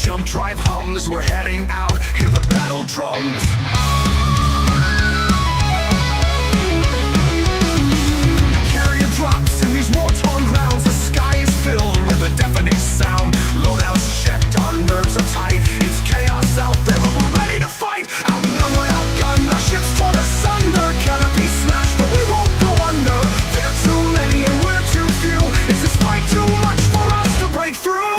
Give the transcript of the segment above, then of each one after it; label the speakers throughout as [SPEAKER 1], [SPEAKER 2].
[SPEAKER 1] Jump drive hums, we're heading out, hear the battle drums. Carrier drops in these war-torn grounds. The sky is filled with a deafening sound. Loadouts checked, our nerves are tight. It's chaos out there, but we're ready to fight. Outnumbered, outgunned, our ships torn asunder. Canopy smashed, but we won't go under. They're too many and we're too few. Is this fight too much for us to break through?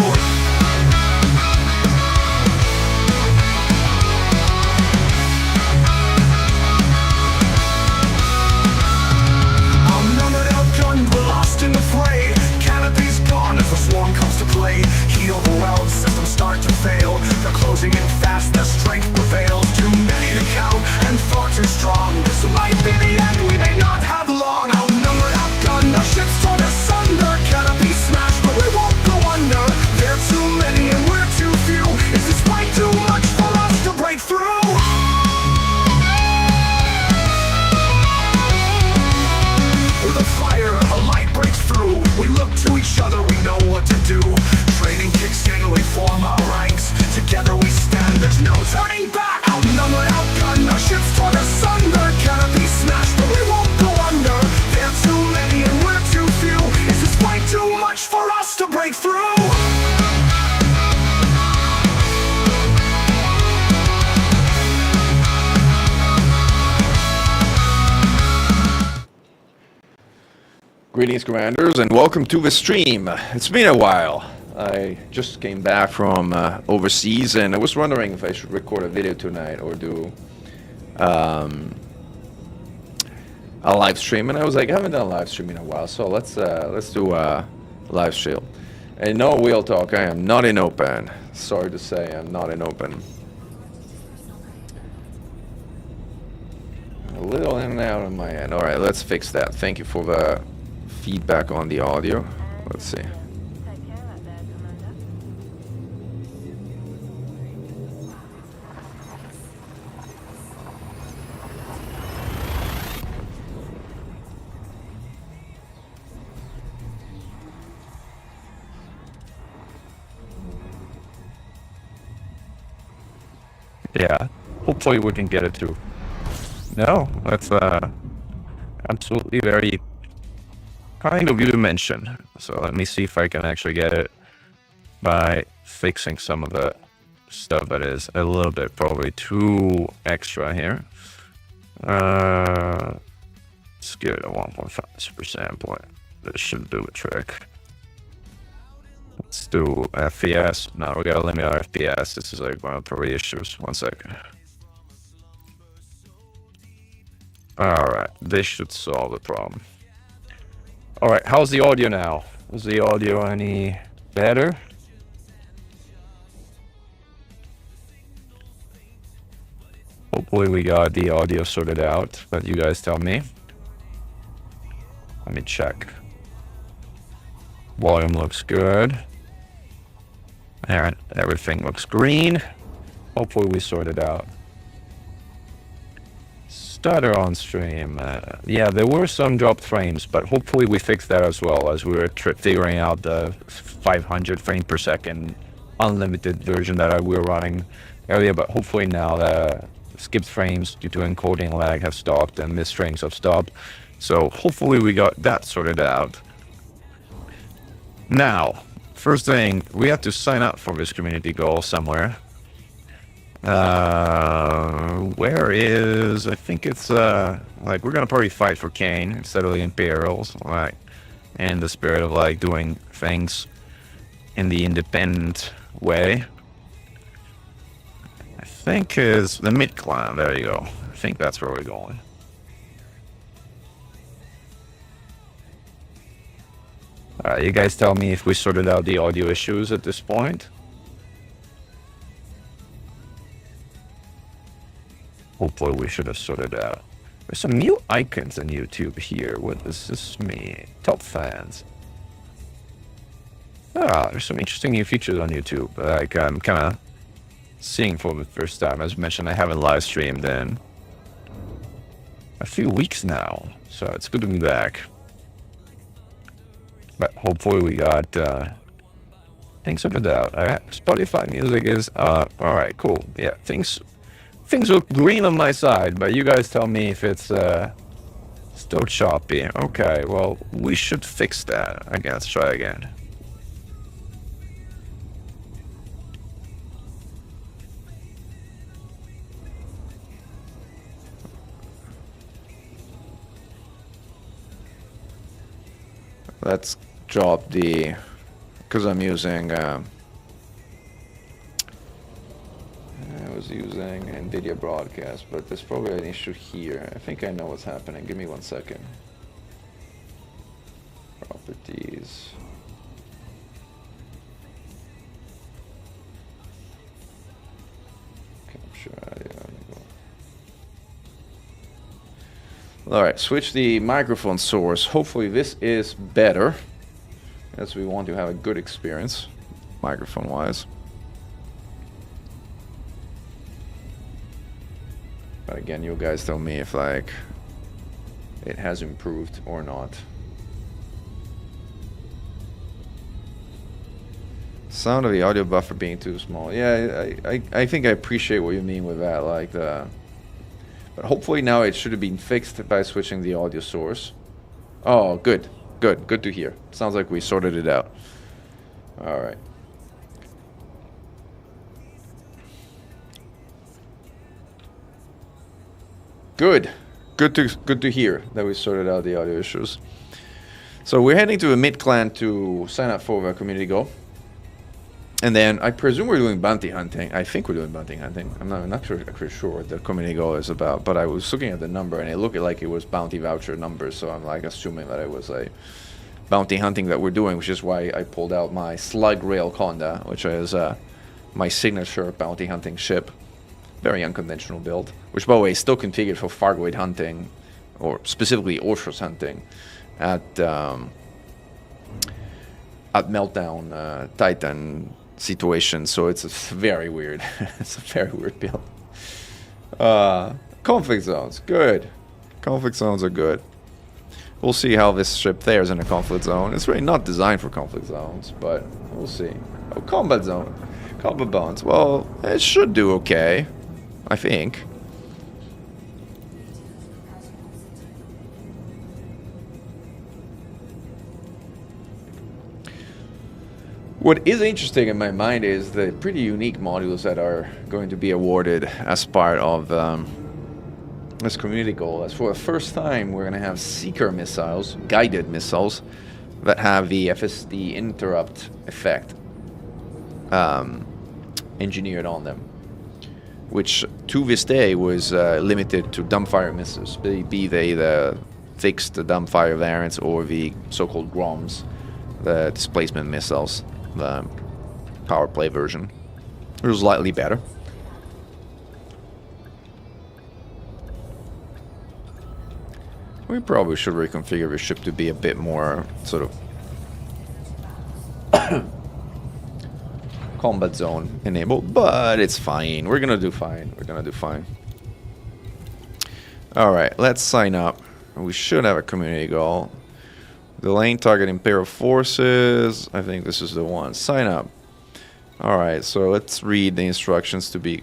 [SPEAKER 1] In the fray, canopy's gone as the swarm comes to play. Heat overwhelmed, systems start to fail. They're closing in fast, their strength prevails. Too many to count and far too strong. This might be the end, we may not have long. Outnumbered, outgunned, our ships torn asunder. Canopy smashed, but we won't go under. There are too many and we're too few. Is this fight too much for us to break through? With a fire, a light breaks through. We look to each other, we know what to do. Training kicks in, we form our ranks. Together we stand, there's no turning back. Outnumbered, outgunned, our ships torn asunder. Canopy smashed, but we won't go under. There are too many and we're too few. Is this fight too much for us to break through?
[SPEAKER 2] Greetings, Commanders, and welcome to the stream. It's been a while. I just came back from overseas, and I was wondering if I should record a video tonight or do a live stream. And I was like, I haven't done a live stream in a while, so let's do a live stream. And no wheel talk. I am not in open. Sorry to say, I'm not in open. A little in and out on my end. All right, let's fix that. Thank you for the feedback on the audio. Let's see.
[SPEAKER 3] Yeah, hopefully we can get it through. No, that's absolutely very kind of you to mention. So let me see if I can actually get it by fixing some of the stuff that is a little bit probably too extra here. Let's give it a 1.5% point. This should do the trick. Let's do FPS. Now we gotta limit our FPS. This is like one of the issues. 1 second. Alright, this should solve the problem. Alright, how's the audio now? Is the audio any better? Hopefully we got the audio sorted out, but you guys tell me. Let me check. Volume looks good. Alright, everything looks green. Hopefully we sort it out. Stutter on stream. Yeah, there were some dropped frames, but hopefully we fixed that as well as we were figuring out the 500 frame per second unlimited version that we were running earlier. But hopefully now the skipped frames due to encoding lag have stopped and missed frames have stopped. So hopefully we got that sorted out. Now, first thing, we have to sign up for this community goal somewhere. Where is, I think it's like we're gonna probably fight for Kane instead of the Imperials, like, in the spirit of like doing things in the independent way. I think is the mid clan. There you go. I think that's where we're going. You guys tell me if we sorted out the audio issues at this point. Hopefully we should have sorted out. There's some new icons on YouTube here. What does this mean? Top fans. Ah, there's some interesting new features on YouTube. Like I'm kind of seeing for the first time. As mentioned, I haven't live streamed in a few weeks now, so it's good to be back. But hopefully we got Thanks for the doubt. Spotify music is all right. Cool. Yeah, things look green on my side, but you guys tell me if it's still choppy. Okay, well we should fix that. I guess try again.
[SPEAKER 2] Let's drop the, because I'm using I was using NVIDIA Broadcast, but there's probably an issue here. I think I know what's happening. Give me 1 second. Properties. Capture audio. Alright, switch the microphone source. Hopefully this is better, as we want to have a good experience, microphone-wise. But again, you guys tell me if like it has improved or not. Sound of the audio buffer being too small. Yeah, I think I appreciate what you mean with that. Like the, but hopefully now it should have been fixed by switching the audio source. Oh, good to hear. Sounds like we sorted it out. All right. Good to hear that we sorted out the audio issues. So we're heading to a mid-clan to sign up for a community goal. And then I presume we're doing bounty hunting. I think we're doing bounty hunting. I'm not sure what the community goal is about, but I was looking at the number and it looked like it was bounty voucher numbers, so I'm like assuming that it was a bounty hunting that we're doing, which is why I pulled out my SlugRailConda, which is my signature bounty hunting ship. Very unconventional build, which by the way is still configured for Fargoid hunting, or specifically Orshos hunting at Meltdown Titan situation, so it's a very weird it's a very weird build. Conflict zones, good. Conflict zones are good. We'll see how this ship fares in a conflict zone. It's really not designed for conflict zones, but we'll see. Oh, combat zone. Combat bonds. Well, it should do okay, I think. What is interesting in my mind is the pretty unique modules that are going to be awarded as part of this community goal. As for the first time, we're going to have seeker missiles, guided missiles, that have the FSD interrupt effect engineered on them, which to this day was limited to dumbfire missiles, be they the fixed dumbfire variants or the so-called GROMs, the displacement missiles. The power play version. It was slightly better. We probably should reconfigure the ship to be a bit more sort of combat zone enabled, but it's fine. We're gonna do fine. We're gonna do fine. Alright, let's sign up. We should have a community goal. The lane target Imperial forces. I think this is the one. Sign up. Alright, so let's read the instructions to be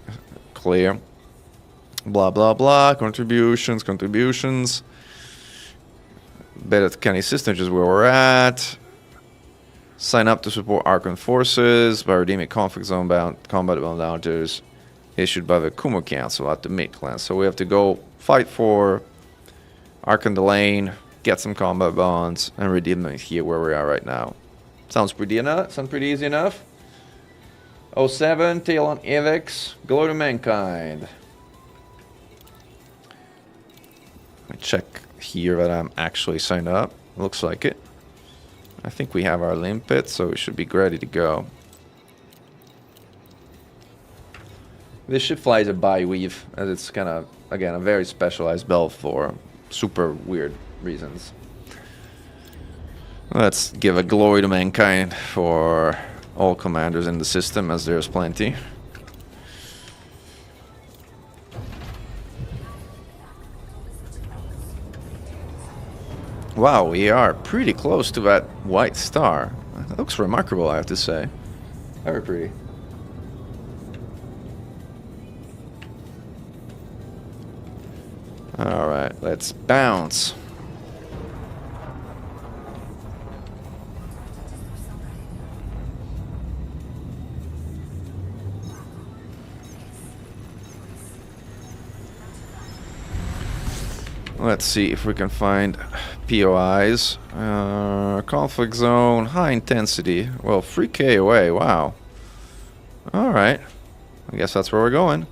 [SPEAKER 2] clear. Blah, blah, blah. Contributions. Beta Canny Systems is where we're at. Sign up to support Archon forces. Biodemic conflict zone bound combat bound outers issued by the Kumo Council at the mid-clan. So we have to go fight for Archon the lane, get some combat bonds, and redeem them here where we are right now. Sounds pretty enough? Sounds pretty easy enough? 07, tail on Avix, glow to mankind. Let me check here that I'm actually signed up. Looks like it. I think we have our limpet, so we should be ready to go. This ship flies a bi-weave, as it's kind of, again, a very specialized build for super weird reasons. Let's give a glory to mankind for all commanders in the system, as there's plenty. Wow, we are pretty close to that white star. That looks remarkable, I have to say. Very pretty. Alright, let's bounce. Let's see if we can find POIs. Conflict zone, high intensity. Well, 3k away, wow. Alright. I guess that's where we're going.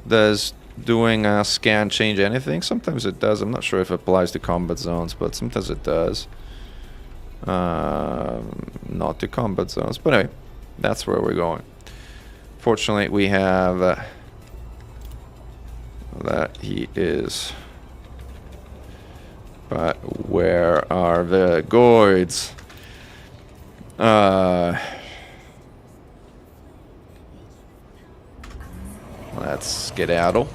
[SPEAKER 2] Does doing a scan change anything? Sometimes it does. I'm not sure if it applies to combat zones, but sometimes it does. Not to combat zones. But anyway, that's where we're going. Fortunately, we have... that he is... But where are the goids? Let's skedaddle.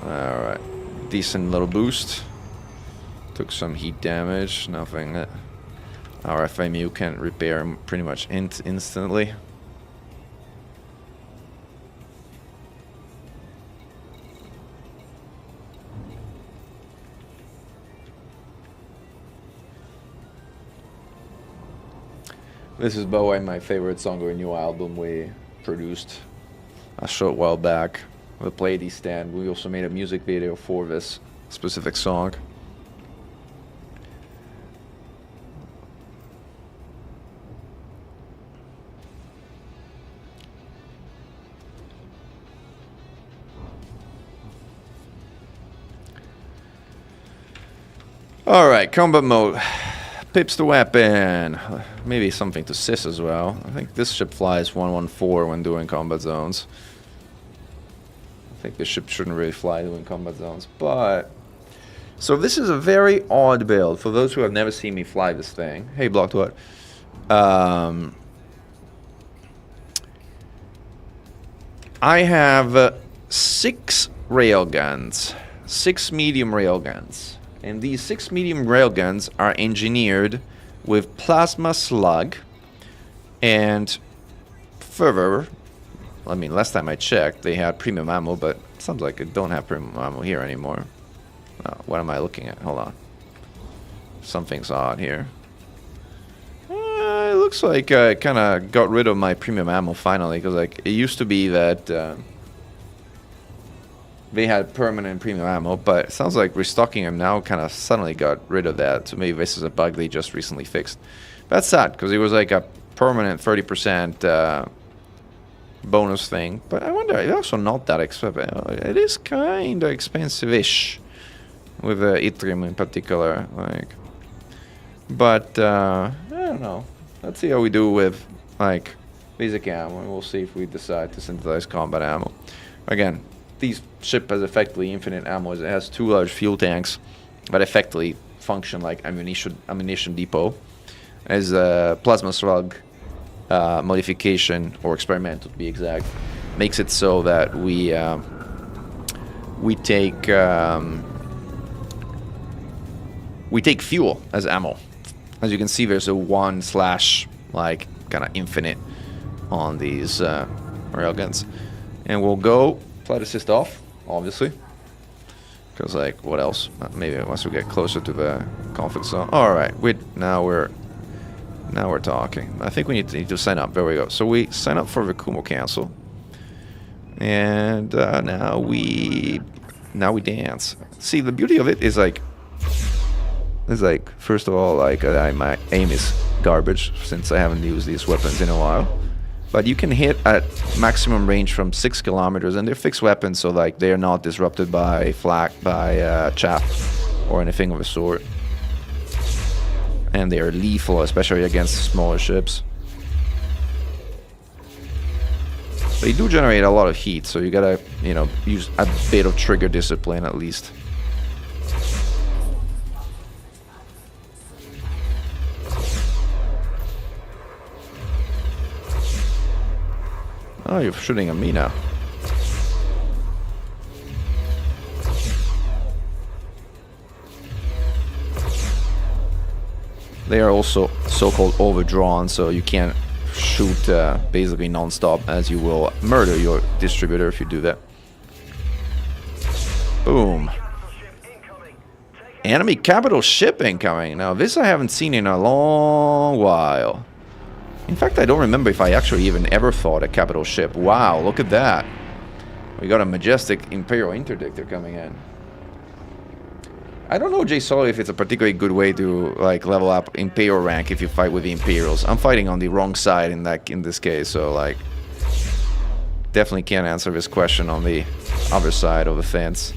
[SPEAKER 2] Alright. Decent little boost. Took some heat damage. Nothing that our FMU can repair pretty much instantly. This is, by the way, my favorite song of a new album we produced a short while back. We played these stand. We also made a music video for this specific song. Alright, combat mode. Pips the weapon. Maybe something to sys as well. I think this ship flies 114 when doing combat zones. I think this ship shouldn't really fly doing combat zones, but... So this is a very odd build. For those who have never seen me fly this thing. Hey, Blocked What? I have 6 railguns. 6 medium railguns. And these 6 medium railguns are engineered with plasma slug. And further, I mean, last time I checked, they had premium ammo, but it sounds like it don't have premium ammo here anymore. What am I looking at? Hold on. Something's odd here. It looks like I kind of got rid of my premium ammo finally, because like it used to be that they had permanent premium ammo, but it sounds like restocking them now kind of suddenly got rid of that. So maybe this is a bug they just recently fixed. That's sad, because it was like a permanent 30% bonus thing. But I wonder, it's also not that expensive. It is kind of expensive-ish, with Yttrium in particular. Like, but I don't know. Let's see how we do with like basic ammo, and we'll see if we decide to synthesize combat ammo. Again, this ship has effectively infinite ammo. It has 2 large fuel tanks that effectively function like ammunition depot. As a plasma slug modification, or experimental to be exact, makes it so that we take fuel as ammo. As you can see, there's a 1/ like kind of infinite on these railguns, and we'll go flight assist off, obviously, because like what else? Maybe once we get closer to the conflict zone. All right, now we're talking. I think we need to sign up. There we go. So we sign up for the Kumo cancel, and now we dance. See, the beauty of it is like. First of all, like my aim is garbage since I haven't used these weapons in a while. But you can hit at maximum range from 6 kilometers, and they're fixed weapons, so like they're not disrupted by flak, by chaff, or anything of the sort. And they are lethal, especially against smaller ships. They do generate a lot of heat, so you gotta, use a bit of trigger discipline at least. Oh, you're shooting at me now. They are also so-called overdrawn, so you can't shoot basically non-stop, as you will murder your distributor if you do that. Boom. Enemy capital ship incoming. Now this I haven't seen in a long while. In fact, I don't remember if I actually even ever fought a capital ship. Wow, look at that. We got a majestic Imperial interdictor coming in. I don't know, Jay Sully, if it's a particularly good way to like level up Imperial rank if you fight with the Imperials. I'm fighting on the wrong side in this case, so like definitely can't answer this question on the other side of the fence.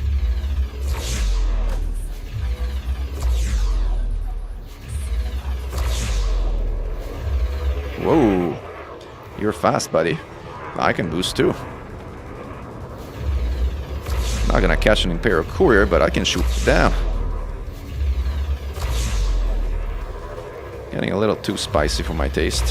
[SPEAKER 2] Whoa, you're fast, buddy. I can boost too. Not gonna catch an Imperial courier, but I can shoot down. Getting a little too spicy for my taste.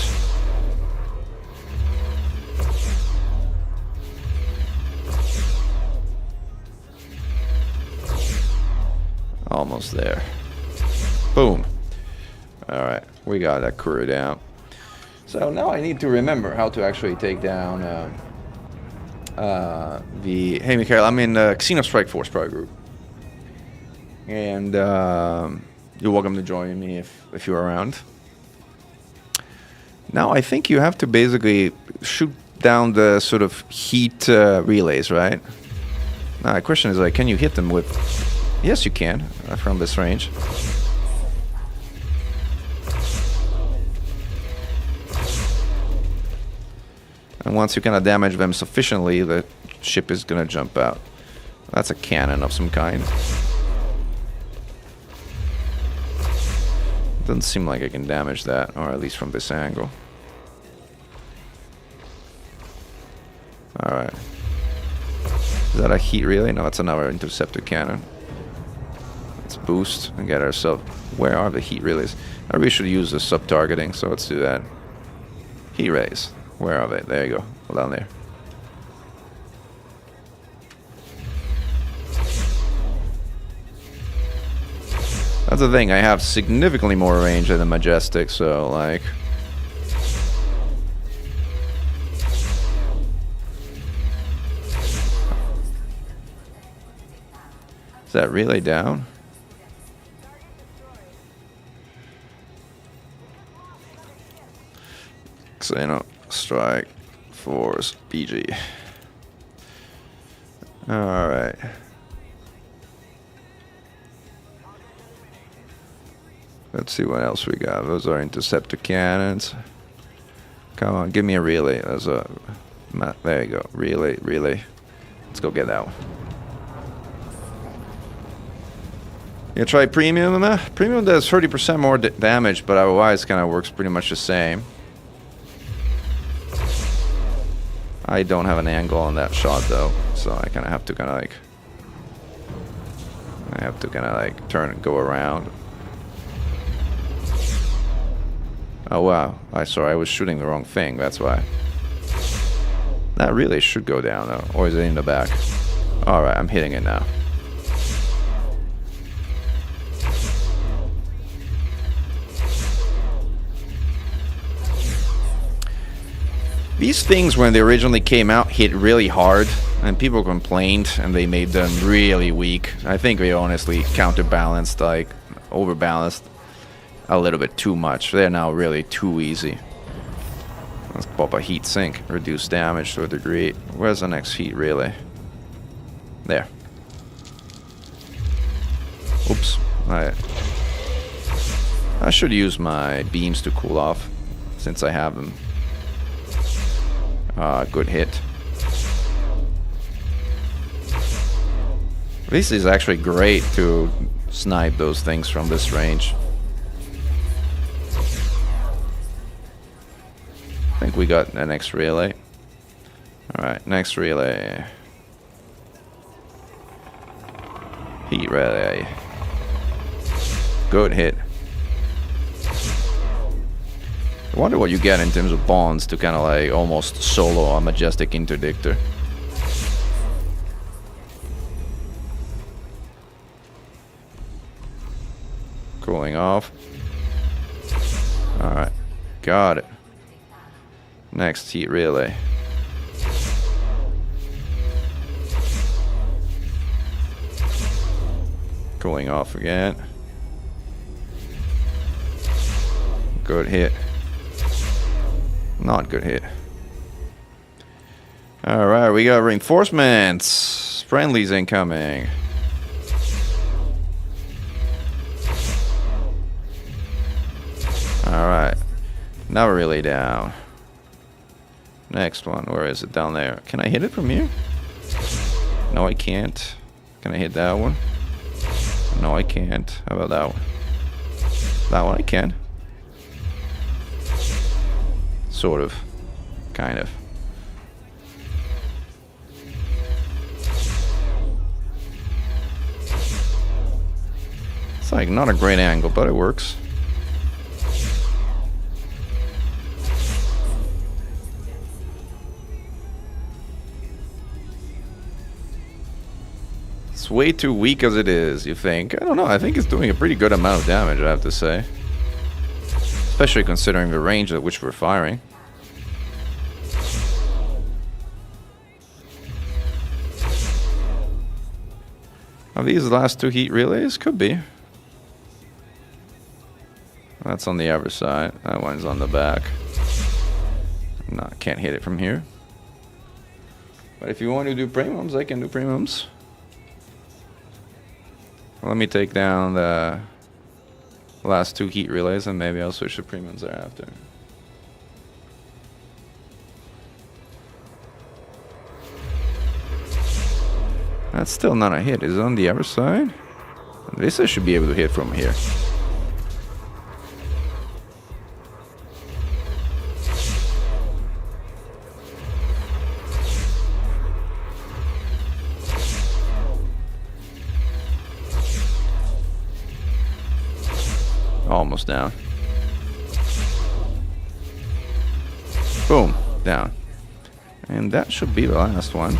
[SPEAKER 2] Almost there. Boom. Alright, we got that courier down. So now I need to remember how to actually take down the... Hey Mikhail, I'm in the Casino Strike Force Pro group. And you're welcome to join me if you're around. Now I think you have to basically shoot down the sort of heat relays, right? Now the question is like, can you hit them with... Yes, you can, from this range. And once you kind of damage them sufficiently, the ship is gonna jump out. That's a cannon of some kind. Doesn't seem like I can damage that, or at least from this angle. Alright. Is that a heat relay? No, it's another interceptor cannon. Let's boost and get ourselves... Where are the heat relays? I really should use the sub-targeting, so let's do that. Heat rays. Where are they? There you go. Down there. That's the thing, I have significantly more range than the Majestic, so like... Is that relay down? Xeno Strike Force BG. Alright. Let's see what else we got. Those are interceptor cannons. Come on, give me a relay. There's a... There you go. Relay, relay. Let's go get that one. You try premium? Premium does 30% more damage, but otherwise kind of works pretty much the same. I don't have an angle on that shot though, so I kind of have to turn and go around. Oh wow, I was shooting the wrong thing, that's why. That really should go down though, or is it in the back? Alright, I'm hitting it now. These things, when they originally came out, hit really hard, and people complained, and they made them really weak. I think they honestly counterbalanced, like, overbalanced a little bit too much. They're now really too easy. Let's pop a heat sink, reduce damage to a degree. Where's the next heat relay? There. Oops. I should use my beams to cool off, since I have them. Good hit. This is actually great to snipe those things from this range. I think we got the next relay. Alright, next relay. Heat relay. Good hit. I wonder what you get in terms of bonds to kind of like almost solo a majestic interdictor. Cooling off. Alright, got it. Next heat relay. Going off again. Good hit. Not good hit. Alright, we got reinforcements. Friendlies incoming. Alright. Another relay down. Next one, where is it? Down there. Can I hit it from here? No, I can't. Can I hit that one? No, I can't. How about that one? That one I can. Sort of. Kind of. It's like not a great angle, but it works. It's way too weak as it is, you think? I don't know, I think it's doing a pretty good amount of damage, I have to say. Especially considering the range at which we're firing. Are these the last two heat relays? Could be. That's on the other side. That one's on the back. No, I can't hit it from here. But if you want to do premiums, I can do premiums. Let me take down the last two heat relays and maybe I'll switch to premiums thereafter. That's still not a hit. Is it on the other side? This I should be able to hit from here. Almost down. Boom, down. And that should be the last one.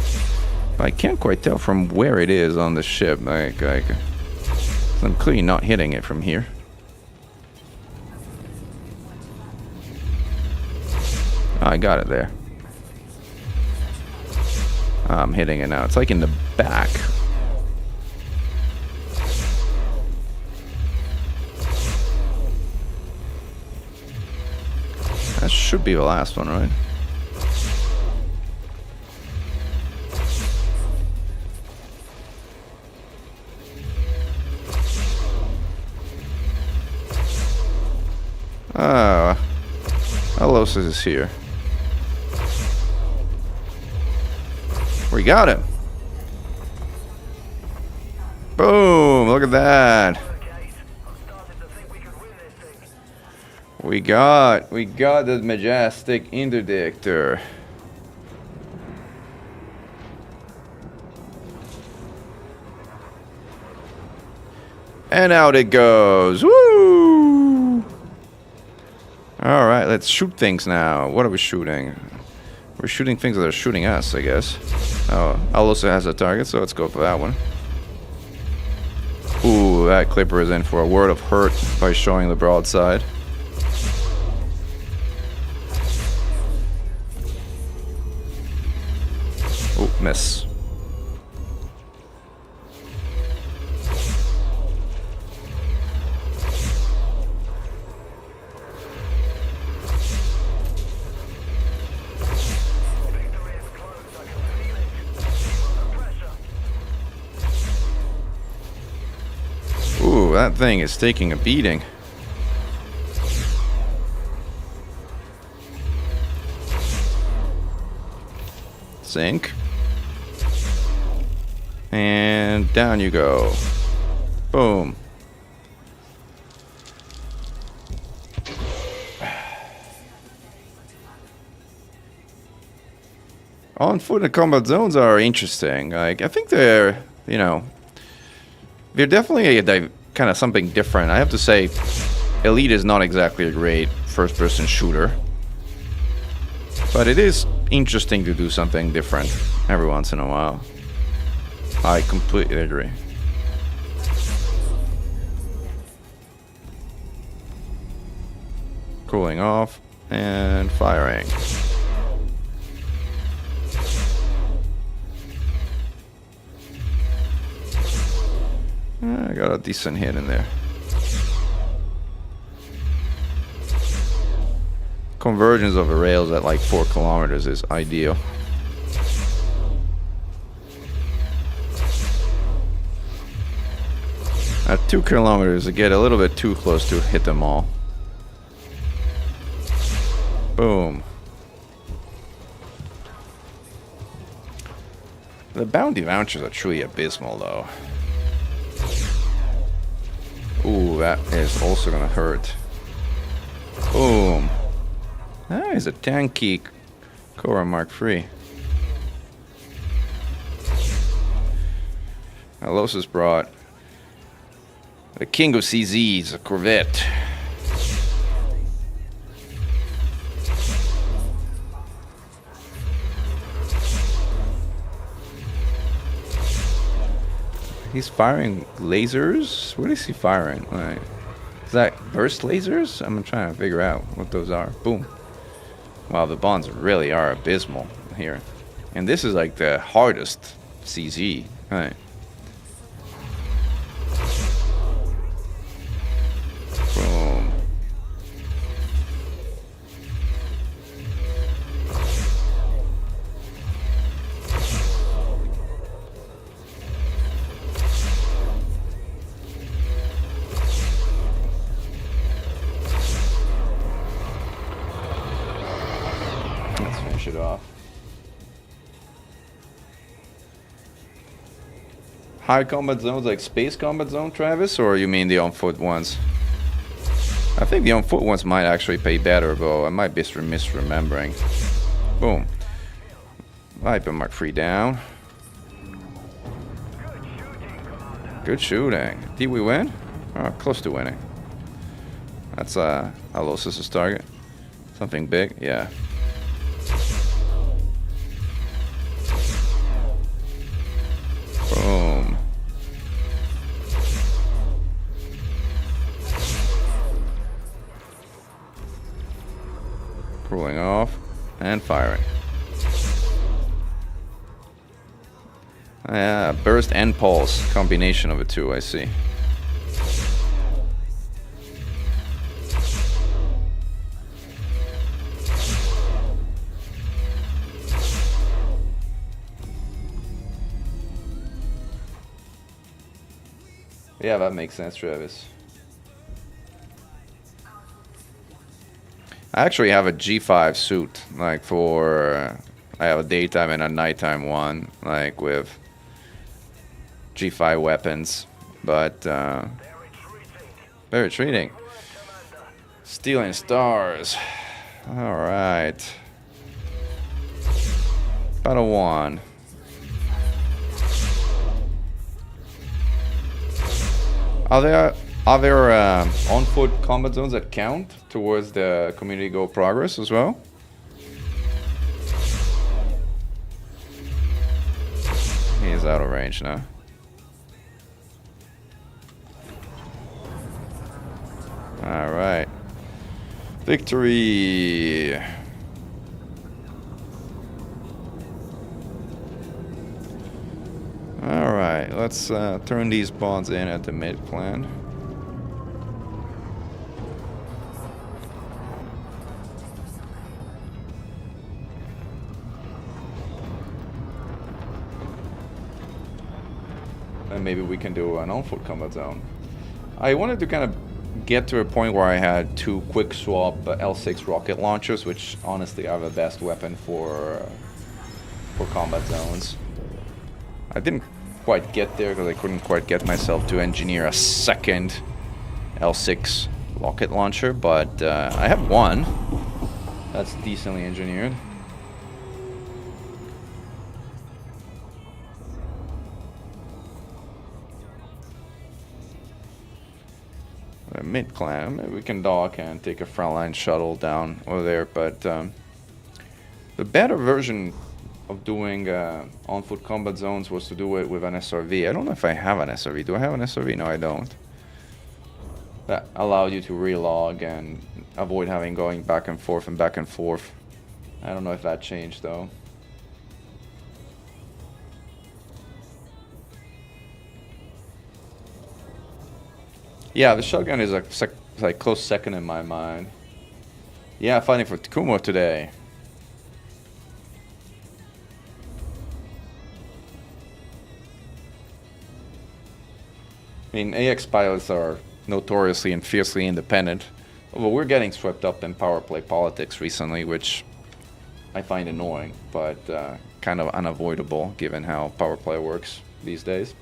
[SPEAKER 2] But I can't quite tell from where it is on the ship. I'm clearly not hitting it from here. Oh, I got it there. I'm hitting it now. It's like in the back. That should be the last one, right? Ah, Alos is here. We got him. Boom! Look at that. We got the majestic interdictor. And out it goes. Woo! All right, let's shoot things now. What are we shooting? We're shooting things that are shooting us, I guess. Oh, Alosa has a target, so let's go for that one. Ooh, that clipper is in for a word of hurt by showing the broadside. Oh, miss. Ooh, that thing is taking a beating. Sink. And down you go. Boom. On foot and combat zones are interesting. Like, I think they're, you know, they're definitely a kind of something different. I have to say, Elite is not exactly a great first-person shooter. But it is interesting to do something different every once in a while. I completely agree. Cooling off and firing. I got a decent hit in there. Convergence of the rails at like 4 kilometers is ideal. At 2 kilometers, I get a little bit too close to hit them all. Boom. The bounty vouchers are truly abysmal, though. Ooh, that is also gonna hurt. Boom. That is a tanky Cora Mark III. Alosis brought the king of CZs, a Corvette. He's firing lasers? What is he firing? Like, is that burst lasers? I'm trying to figure out what those are. Boom. Wow, the bonds really are abysmal here. And this is like the hardest CZ. Right. Boom. Let's finish it off. High combat zones like space combat zone, Travis, or you mean the on-foot ones? I think the on-foot ones might actually pay better, though I might be misremembering. Boom. Viper Mark III down. Good shooting. Did we win? Oh, close to winning. That's Alosis' target. Something big? Yeah. Boom. Cooling off and firing. Yeah, burst and pulse. Combination of the two, I see. Yeah, that makes sense, Travis. I actually have a G5 suit, like for, I have a daytime and a nighttime one, like with G5 weapons, but they're retreating. Stealing stars. All right. Battle 1. Are there on-foot combat zones that count towards the community goal progress as well? He's out of range now. All right. Victory. All right, let's turn these bonds in at the mid plan. And maybe we can do an on-foot combat zone. I wanted to kind of get to a point where I had 2 quick swap L6 rocket launchers, which honestly are the best weapon for combat zones. I didn't quite get there because I couldn't quite get myself to engineer a second L6 rocket launcher, but I have one that's decently engineered. Mid-clan, maybe we can dock and take a frontline shuttle down over there, but the better version of doing on-foot combat zones was to do it with an SRV. I don't know if I have an SRV. Do I have an SRV? No, I don't. that allowed you to relog and avoid having going back and forth and back and forth. I don't know if that changed though. Yeah, the shotgun is a like close second in my mind. Yeah, fighting for Kumo today. I mean, AX pilots are notoriously and fiercely independent, although we're getting swept up in power play politics recently, which I find annoying, but kind of unavoidable given how power play works these days.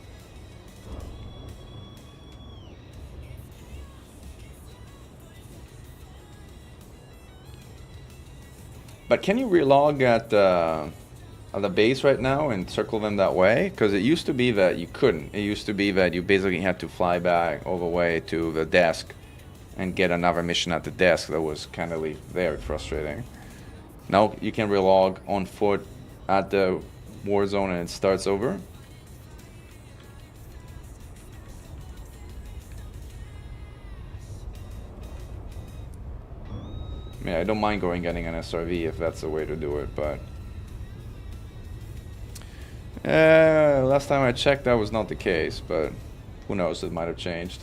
[SPEAKER 2] But can you relog at the base right now and circle them that way? Because it used to be that you couldn't. It used to be that you basically had to fly back all the way to the desk and get another mission at the desk. That was kind of very frustrating. Now you can relog on foot at the war zone and it starts over. I mean, I don't mind getting an SRV if that's the way to do it, but last time I checked that was not the case, but who knows, it might have changed.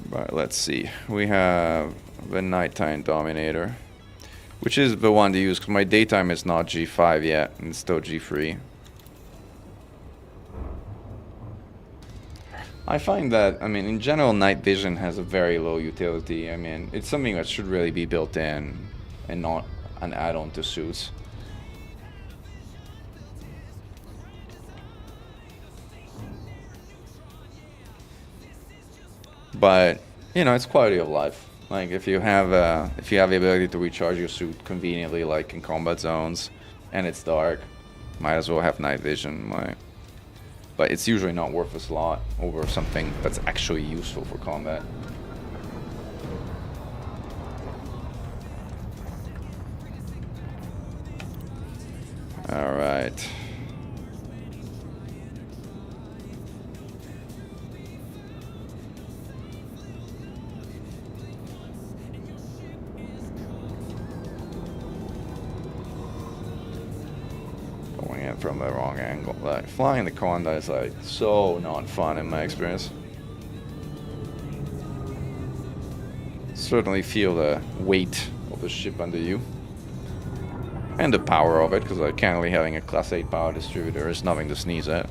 [SPEAKER 2] But let's see, we have the nighttime dominator, which is the one to use because my daytime is not G5 yet and it's still G3. I find that, I mean, in general, night vision has a very low utility. I mean, it's something that should really be built in and not an add-on to suits. But, you know, it's quality of life. Like, if you have the ability to recharge your suit conveniently, like in combat zones, and it's dark, might as well have night vision. Like, but it's usually not worth a slot over something that's actually useful for combat. All right. Going in from the wrong angle. Like, flying the Conda is like so not fun in my experience. Certainly feel the weight of the ship under you. And the power of it, because like cannily having a class 8 power distributor is nothing to sneeze at.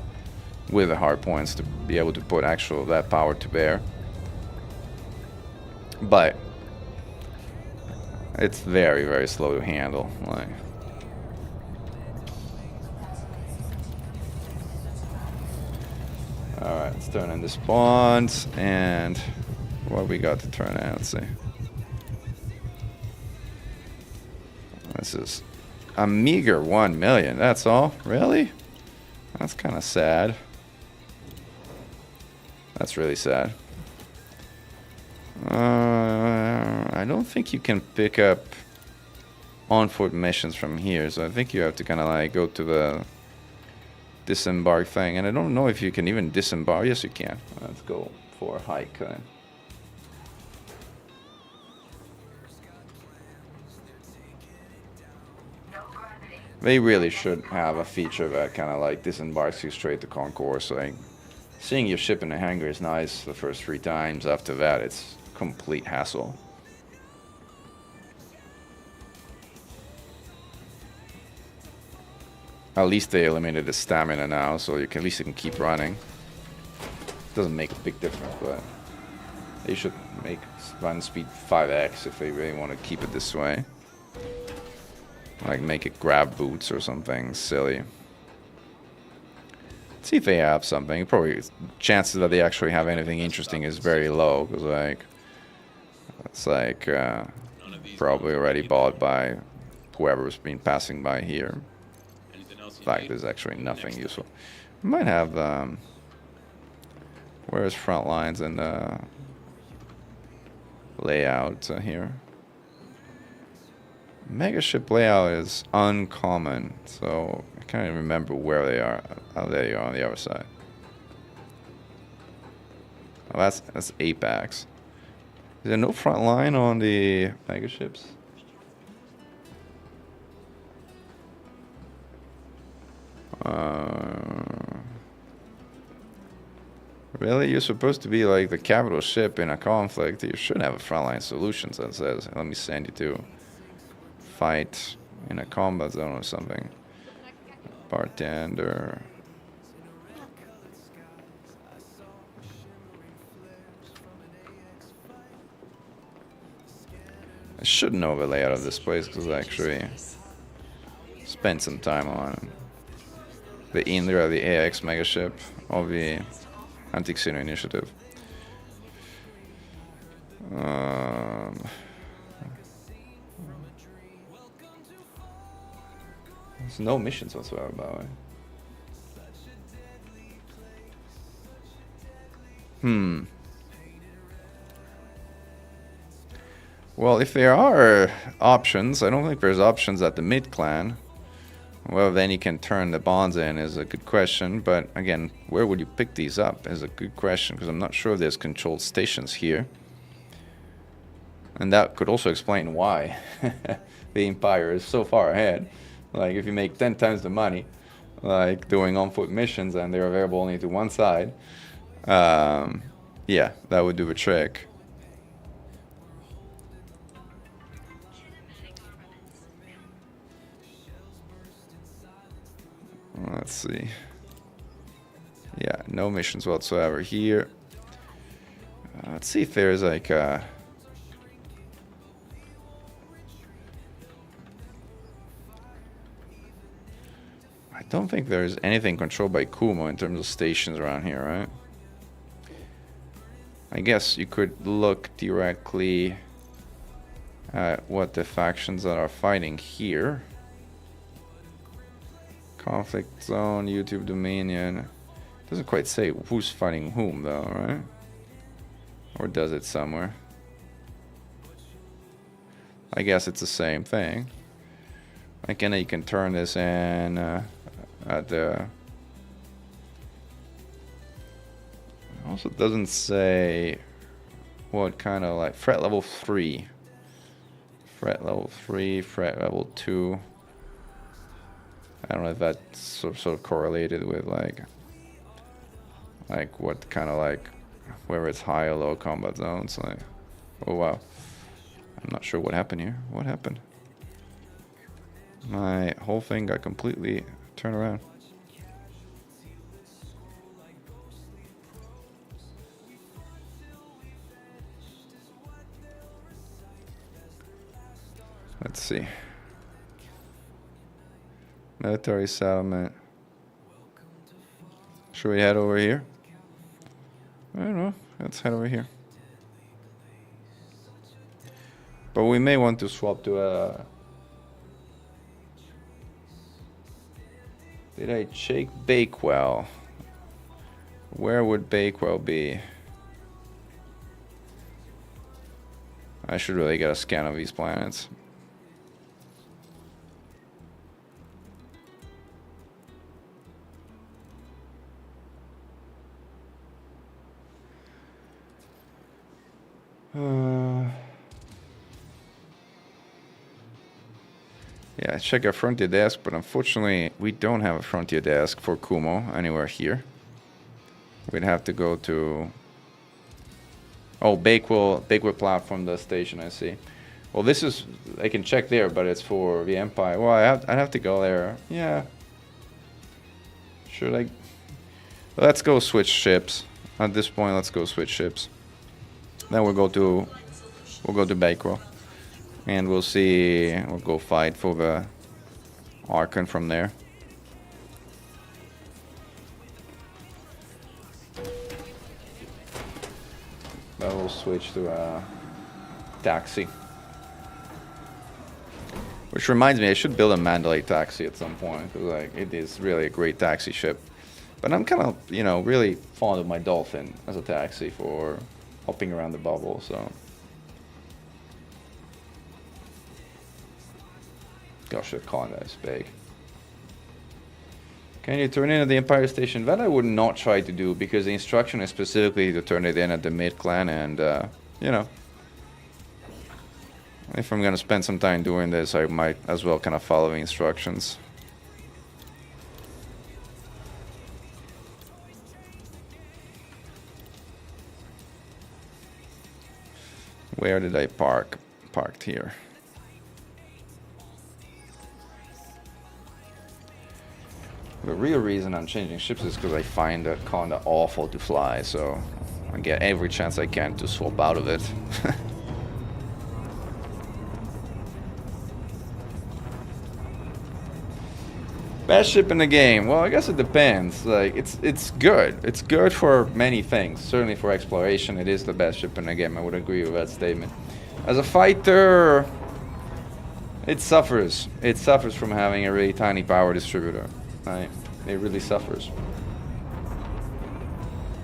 [SPEAKER 2] With the hard points to be able to put that power to bear. But it's very, very slow to handle. Like, alright, let's turn in the spawns and what we got to turn in, let's see. This is a meager 1 million, that's all? Really? That's kind of sad. That's really sad. I don't think you can pick up on-foot missions from here, so I think you have to kind of like go to the disembark thing, and I don't know if you can even disembark. Yes, you can. Let's go for a hike then. They really should have a feature that kind of like disembarks you straight to concourse. Like, seeing your ship in the hangar is nice the first 3 times. After that, it's complete hassle. At least they eliminated the stamina now, so at least you can keep running. Doesn't make a big difference, but they should make run speed 5x if they really want to keep it this way. Like make it grab boots or something silly. Let's see if they have something. Probably chances that they actually have anything interesting is very low, because like it's like probably already bought by whoever's been passing by here. In fact, there's actually nothing useful. We might have where's front lines and layout here. Megaship layout is uncommon, so I can't even remember where they are. Oh, there you are on the other side. Oh, that's Apex. Is there no front line on the megaships? Really? You're supposed to be like the capital ship in a conflict. You should have a frontline solutions that says, let me send you to fight in a combat zone or something. Bartender. I should know the layout of this place because I actually spent some time on the Indra, the AX megaship of the Anti-Xeno initiative. There's no missions whatsoever, by the way. Well, if there are options, I don't think there's options at the mid-clan. Well, then you can turn the bonds in is a good question. But again, where would you pick these up is a good question, because I'm not sure there's controlled stations here. And that could also explain why the Empire is so far ahead. Like, if you make 10 times the money, like doing on-foot missions, and they're available only to one side, yeah, that would do the trick. Let's see. Yeah, no missions whatsoever here. Let's see if there's like I don't think there's anything controlled by Kumo in terms of stations around here, right? I guess you could look directly at what the factions that are fighting here. Conflict zone, YouTube Dominion. Doesn't quite say who's fighting whom though, right? Or does it somewhere? I guess it's the same thing. Again, you can turn this in at the... Also doesn't say what kind of like threat level 3. Threat level 3, threat level 2. I don't know if that's sort of correlated with like what kind of like where it's high or low combat zones. Like, oh wow, I'm not sure what happened here. What happened? My whole thing got completely turned around. Let's see. Military settlement. Should we head over here? I don't know. Let's head over here. But we may want to swap to a... Did I check Bakewell? Where would Bakewell be? I should really get a scan of these planets. Yeah, check our frontier desk, but unfortunately we don't have a frontier desk for Kumo anywhere here. We'd have to go to... Oh, Bakewell platform, the station, I see. Well, this is... I can check there, but it's for the Empire. Well, I'd have to go there. Yeah. Should I... Let's go switch ships. At this point, let's go switch ships. Then we'll go to Bakewell, and we'll see. We'll go fight for the Archon from there. Then we'll switch to a taxi. Which reminds me, I should build a Mandalay taxi at some point, because like it is really a great taxi ship. But I'm kind of, you know, really fond of my Dolphin as a taxi for hopping around the bubble, so. Gosh, the Conda is big. Can you turn in at the Empire Station? That I would not try to do, because the instruction is specifically to turn it in at the mid-clan, and, you know, if I'm gonna spend some time doing this, I might as well kind of follow the instructions. Where did I park? Parked here. The real reason I'm changing ships is because I find the Conda awful to fly, so I get every chance I can to swap out of it. Best ship in the game? Well, I guess it depends. Like, it's good. It's good for many things. Certainly for exploration, it is the best ship in the game. I would agree with that statement. As a fighter, it suffers. It suffers from having a really tiny power distributor. Right? It really suffers.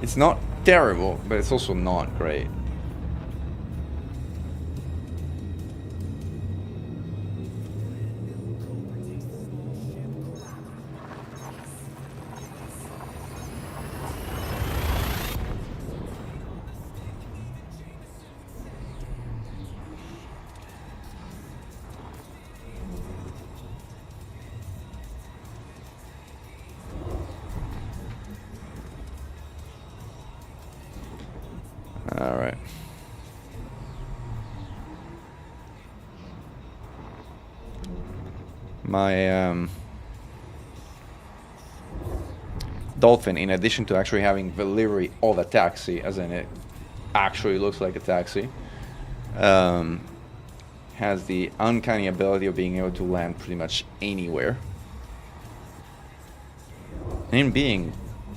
[SPEAKER 2] It's not terrible, but it's also not great. All right. My Dolphin, in addition to actually having the livery of a taxi, as in it actually looks like a taxi, has the uncanny ability of being able to land pretty much anywhere, and being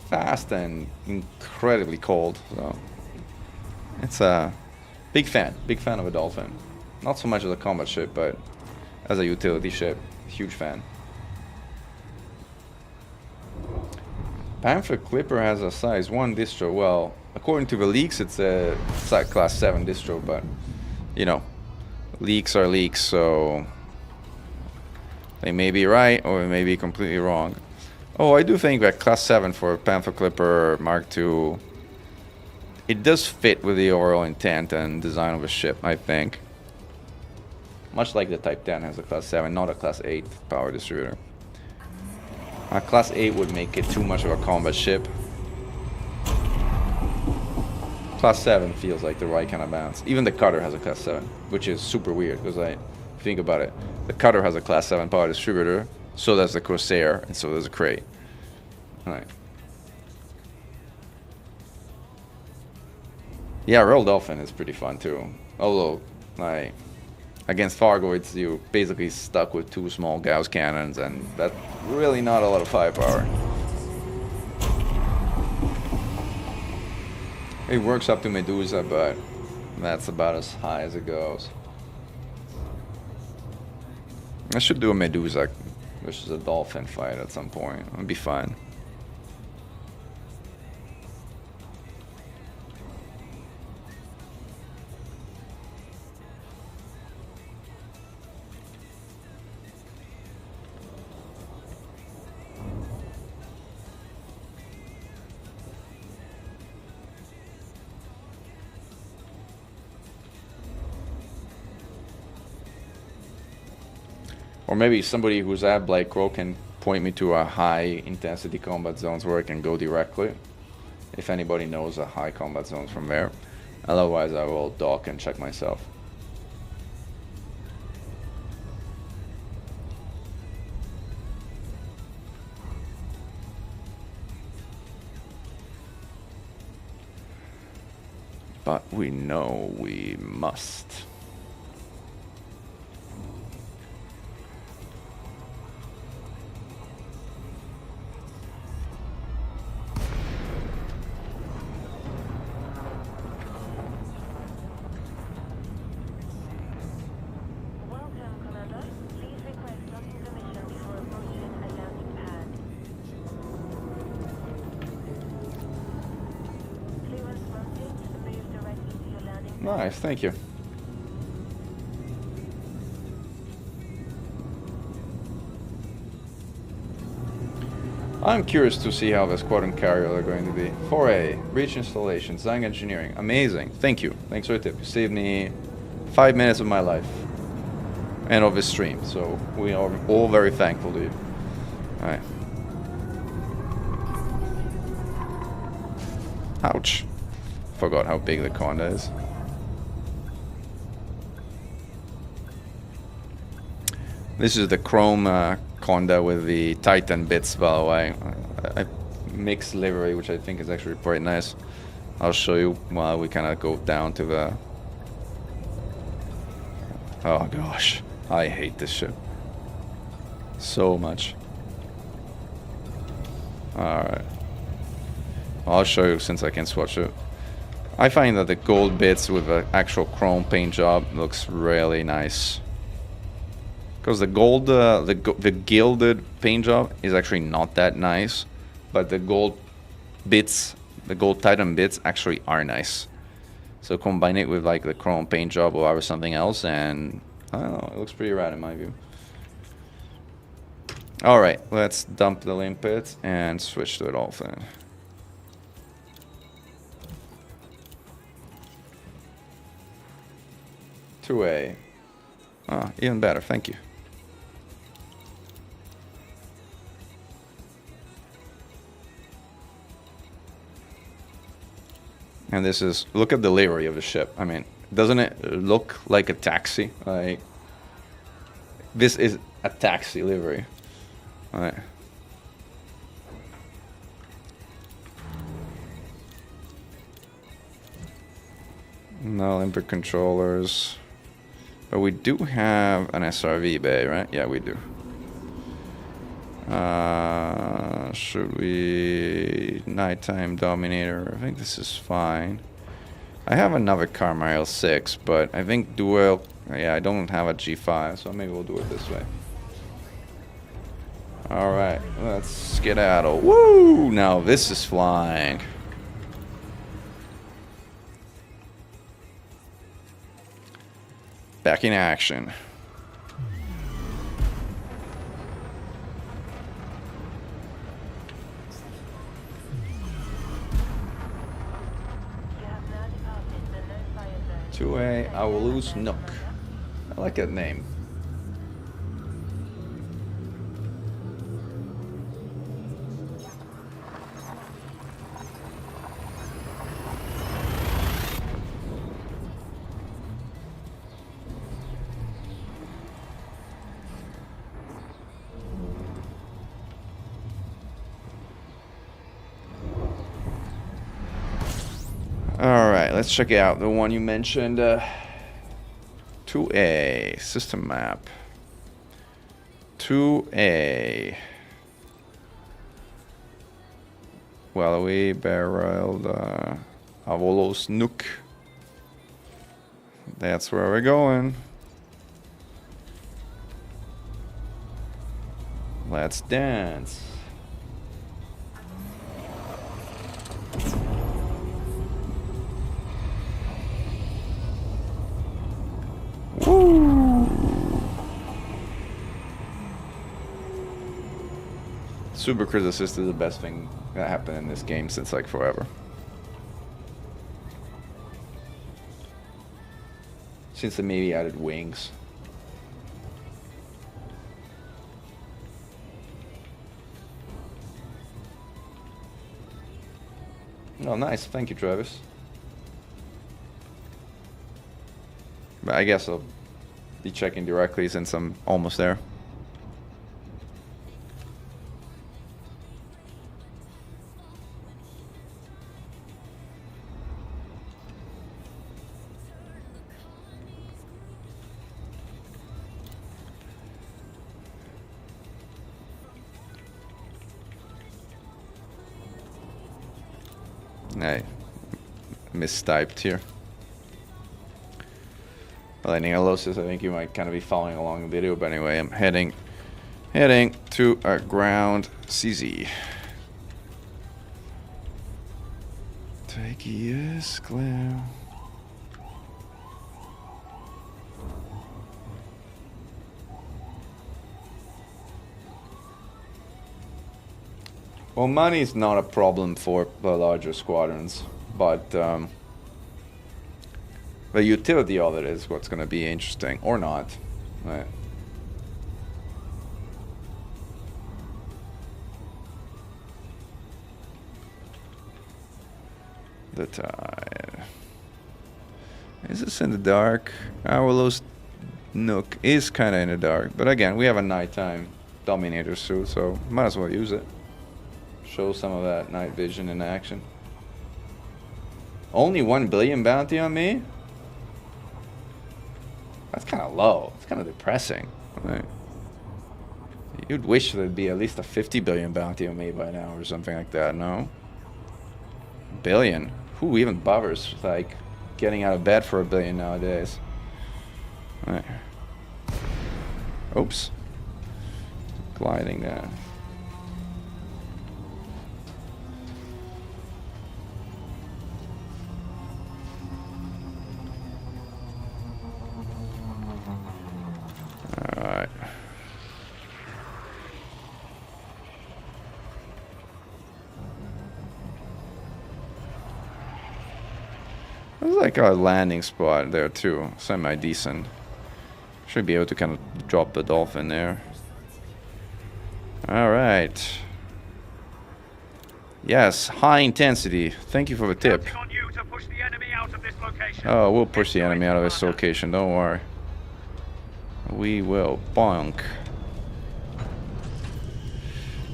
[SPEAKER 2] fast and incredibly cold. So it's a big fan of a Dolphin. Not so much as a combat ship, but as a utility ship, huge fan. Panther Clipper has a size 1 distro. Well, according to the leaks, it's a class 7 distro, but you know, leaks are leaks, so they may be right or they may be completely wrong. Oh, I do think that class 7 for Panther Clipper Mark II, it does fit with the overall intent and design of a ship, I think. Much like the Type 10 has a class 7, not a class 8 power distributor. A class 8 would make it too much of a combat ship. Class 7 feels like the right kind of balance. Even the Cutter has a class 7, which is super weird, because I think about it. The Cutter has a class 7 power distributor, so does the Corsair, and so does the Crate. Alright. Yeah, Royal Dolphin is pretty fun too. Although, like, against Thargoids, you're basically stuck with 2 small Gauss cannons, and that's really not a lot of firepower. It works up to Medusa, but that's about as high as it goes. I should do a Medusa versus a Dolphin fight at some point. It'll be fun. Or maybe somebody who's at Blake Crow can point me to a high intensity combat zones where I can go directly. If anybody knows a high combat zones from there. Otherwise I will dock and check myself. But we know we must. Nice, thank you. I'm curious to see how the squadron carriers are going to be. 4A, breach installation, design engineering. Amazing. Thank you. Thanks for the tip. You saved me 5 minutes of my life. And of this stream. So we are all very thankful to you. Alright. Ouch. Forgot how big the Conda is. This is the chrome Conda with the Titan bits, by the way. A mixed livery, which I think is actually quite nice. I'll show you while we kind of go down to the... Oh gosh, I hate this ship so much. Alright. I'll show you since I can swatch it. I find that the gold bits with the actual chrome paint job looks really nice. Because the gold, the gilded paint job is actually not that nice, but the gold bits, the gold Titan bits actually are nice. So combine it with like the chrome paint job or something else, and I don't know, it looks pretty rad in my view. All right, let's dump the limpet and switch to it all then. To A. Ah, even better, thank you. And this is, look at the livery of the ship. I mean, doesn't it look like a taxi? Like, this is a taxi livery. All right. No limpet controllers. But we do have an SRV bay, right? Yeah, we do. Should we... Nighttime Dominator. I think this is fine. I have another Carmile 6, but I think dual... Yeah, I don't have a G5, so maybe we'll do it this way. Alright, let's skedaddle. Woo! Now this is flying. Back in action. To A, I will lose Nook. I like that name. Alright, let's check out the one you mentioned. 2A, system map. 2A. Well, we barreled Avolos Nook. That's where we're going. Let's dance. Woo! Super Cruise Assist is the best thing that happened in this game since like forever. Since they maybe added wings. Oh, nice. Thank you, Travis. But I guess I'll be checking directly since I'm almost there. I mistyped here. Lightning Alosis, I think you might kind of be following along the video, but anyway, I'm heading to our ground CZ. Take yes, clear. Well, money is not a problem for the larger squadrons, but the utility of it is what's going to be interesting, or not. Right. The tide. Is this in the dark? Our Lost Nook is kind of in the dark, but again, we have a nighttime Dominator suit, so might as well use it. Show some of that night vision in action. Only 1 billion bounty on me? That's kind of low. It's kind of depressing. Right. You'd wish there'd be at least a 50 billion bounty on me by now or something like that, no? Billion? Who even bothers, like, getting out of bed for a billion nowadays? Right. Oops. Gliding down. Alright. There's like a landing spot there too, semi-decent. Should be able to kind of drop the dolphin there. Alright. Yes, high intensity. Thank you for the tip. Oh, we'll push the enemy out of this location, don't worry. We will. Bonk.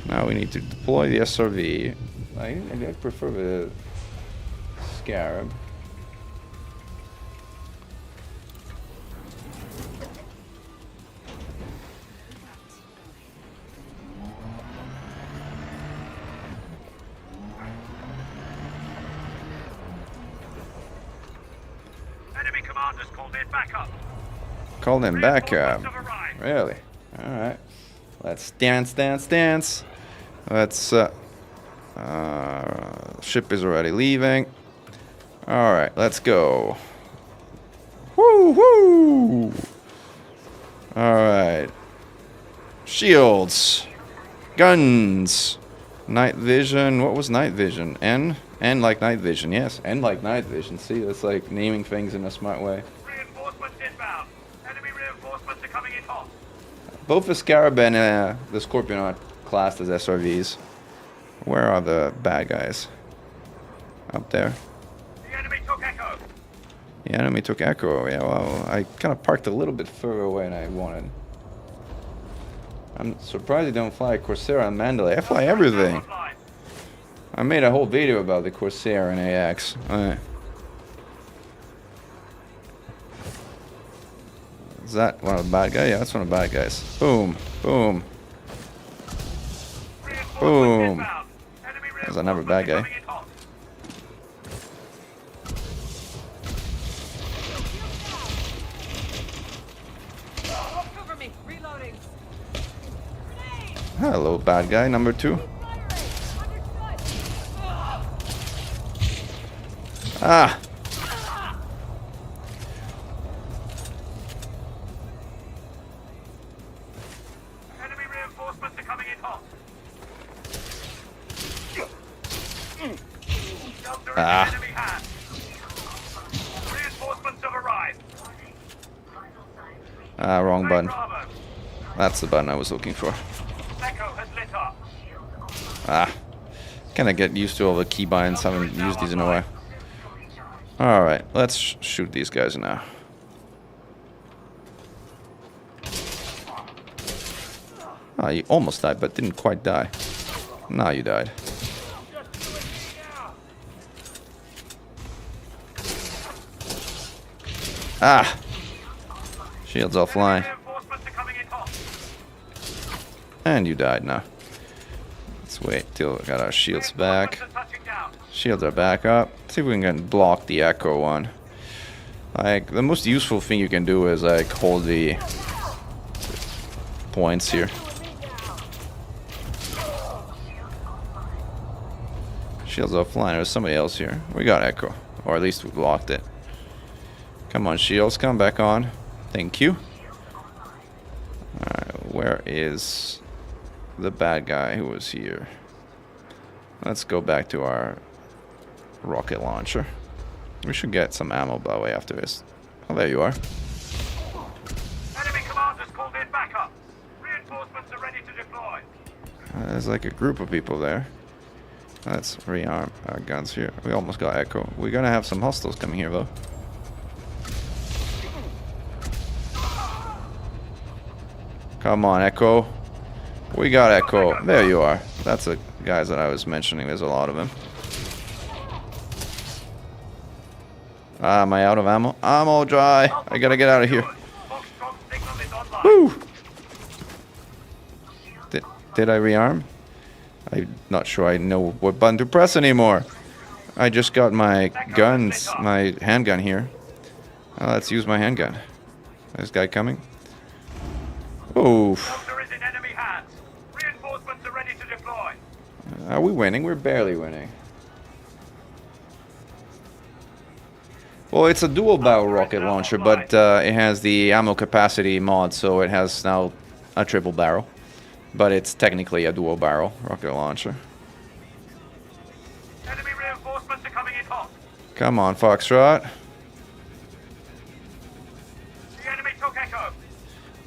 [SPEAKER 2] Now we need to deploy the SRV. I prefer the Scarab.
[SPEAKER 4] Enemy commanders called in backup.
[SPEAKER 2] Called in backup. Really? Alright. Let's dance, dance, dance. Let's ship is already leaving. Alright, let's go. Woo woo! Alright. Shields. Guns. Night vision. What was night vision? N? N like night vision, yes. N like night vision. See, that's like naming things in a smart way.
[SPEAKER 4] Reinforcements inbound. Enemy reinforcements are coming in hot.
[SPEAKER 2] Both the Scarab and the Scorpion are classed as SRVs. Where are the bad guys? Up there.
[SPEAKER 4] The enemy took Echo.
[SPEAKER 2] The enemy took Echo. Yeah, well, I kind of parked a little bit further away than I wanted. I'm surprised you don't fly Corsair and Mandalay. I fly everything. I made a whole video about the Corsair and AX. Alright. Is that one of the bad guys? Yeah, that's one of the bad guys. Boom. Boom. Boom. There's another bad guy. Hello, bad guy number 2. Ah!
[SPEAKER 4] Enemy reinforcements are coming in hot.
[SPEAKER 2] Ah.
[SPEAKER 4] Enemy hand. Reinforcements have arrived.
[SPEAKER 2] Ah, wrong button.
[SPEAKER 4] Bravo.
[SPEAKER 2] That's the button I was looking for.
[SPEAKER 4] Echo has lit up.
[SPEAKER 2] Ah. Kinda get used to all the keybinds. Haven't used these in a while. Alright, let's shoot these guys now. Ah, you almost died, but didn't quite die. Now you died. Ah! Shields offline.
[SPEAKER 4] Reinforcements are coming in hot.
[SPEAKER 2] And you died now. Let's wait till we got our shields back.
[SPEAKER 4] Reinforcements are touching down.
[SPEAKER 2] Shields are back up. See if we can block the Echo one. Like, the most useful thing you can do is, like, hold the points here. Shields offline. There's somebody else here. We got Echo. Or at least we blocked it. Come on, shields. Come back on. Thank you. Alright, where is the bad guy who was here? Let's go back to our rocket launcher. We should get some ammo by the way after this. Oh, there you are.
[SPEAKER 4] Enemy commanders called in backup. Reinforcements are ready to deploy.
[SPEAKER 2] There's like a group of people there. Let's rearm our guns here. We almost got Echo. We're gonna have some hostiles coming here though. Come on, Echo. We got Echo. There you are. That's the guys that I was mentioning. There's a lot of them. Ah, am I out of ammo? I'm all dry. I gotta get out of here.
[SPEAKER 4] Foxtrot signal is online.
[SPEAKER 2] Woo! Did I rearm? I'm not sure I know what button to press anymore. I just got my guns, my handgun here. Let's use my handgun. This guy coming. Oh,
[SPEAKER 4] Doctor is in enemy hands. Reinforcements are ready to deploy.
[SPEAKER 2] are we winning? We're barely winning. Well, it's a dual barrel rocket launcher, but it has the ammo capacity mod, so it has now a triple barrel. But it's technically a dual barrel rocket launcher.
[SPEAKER 4] Enemy reinforcements are coming in hot.
[SPEAKER 2] Come on, Foxtrot.
[SPEAKER 4] The enemy took Echo.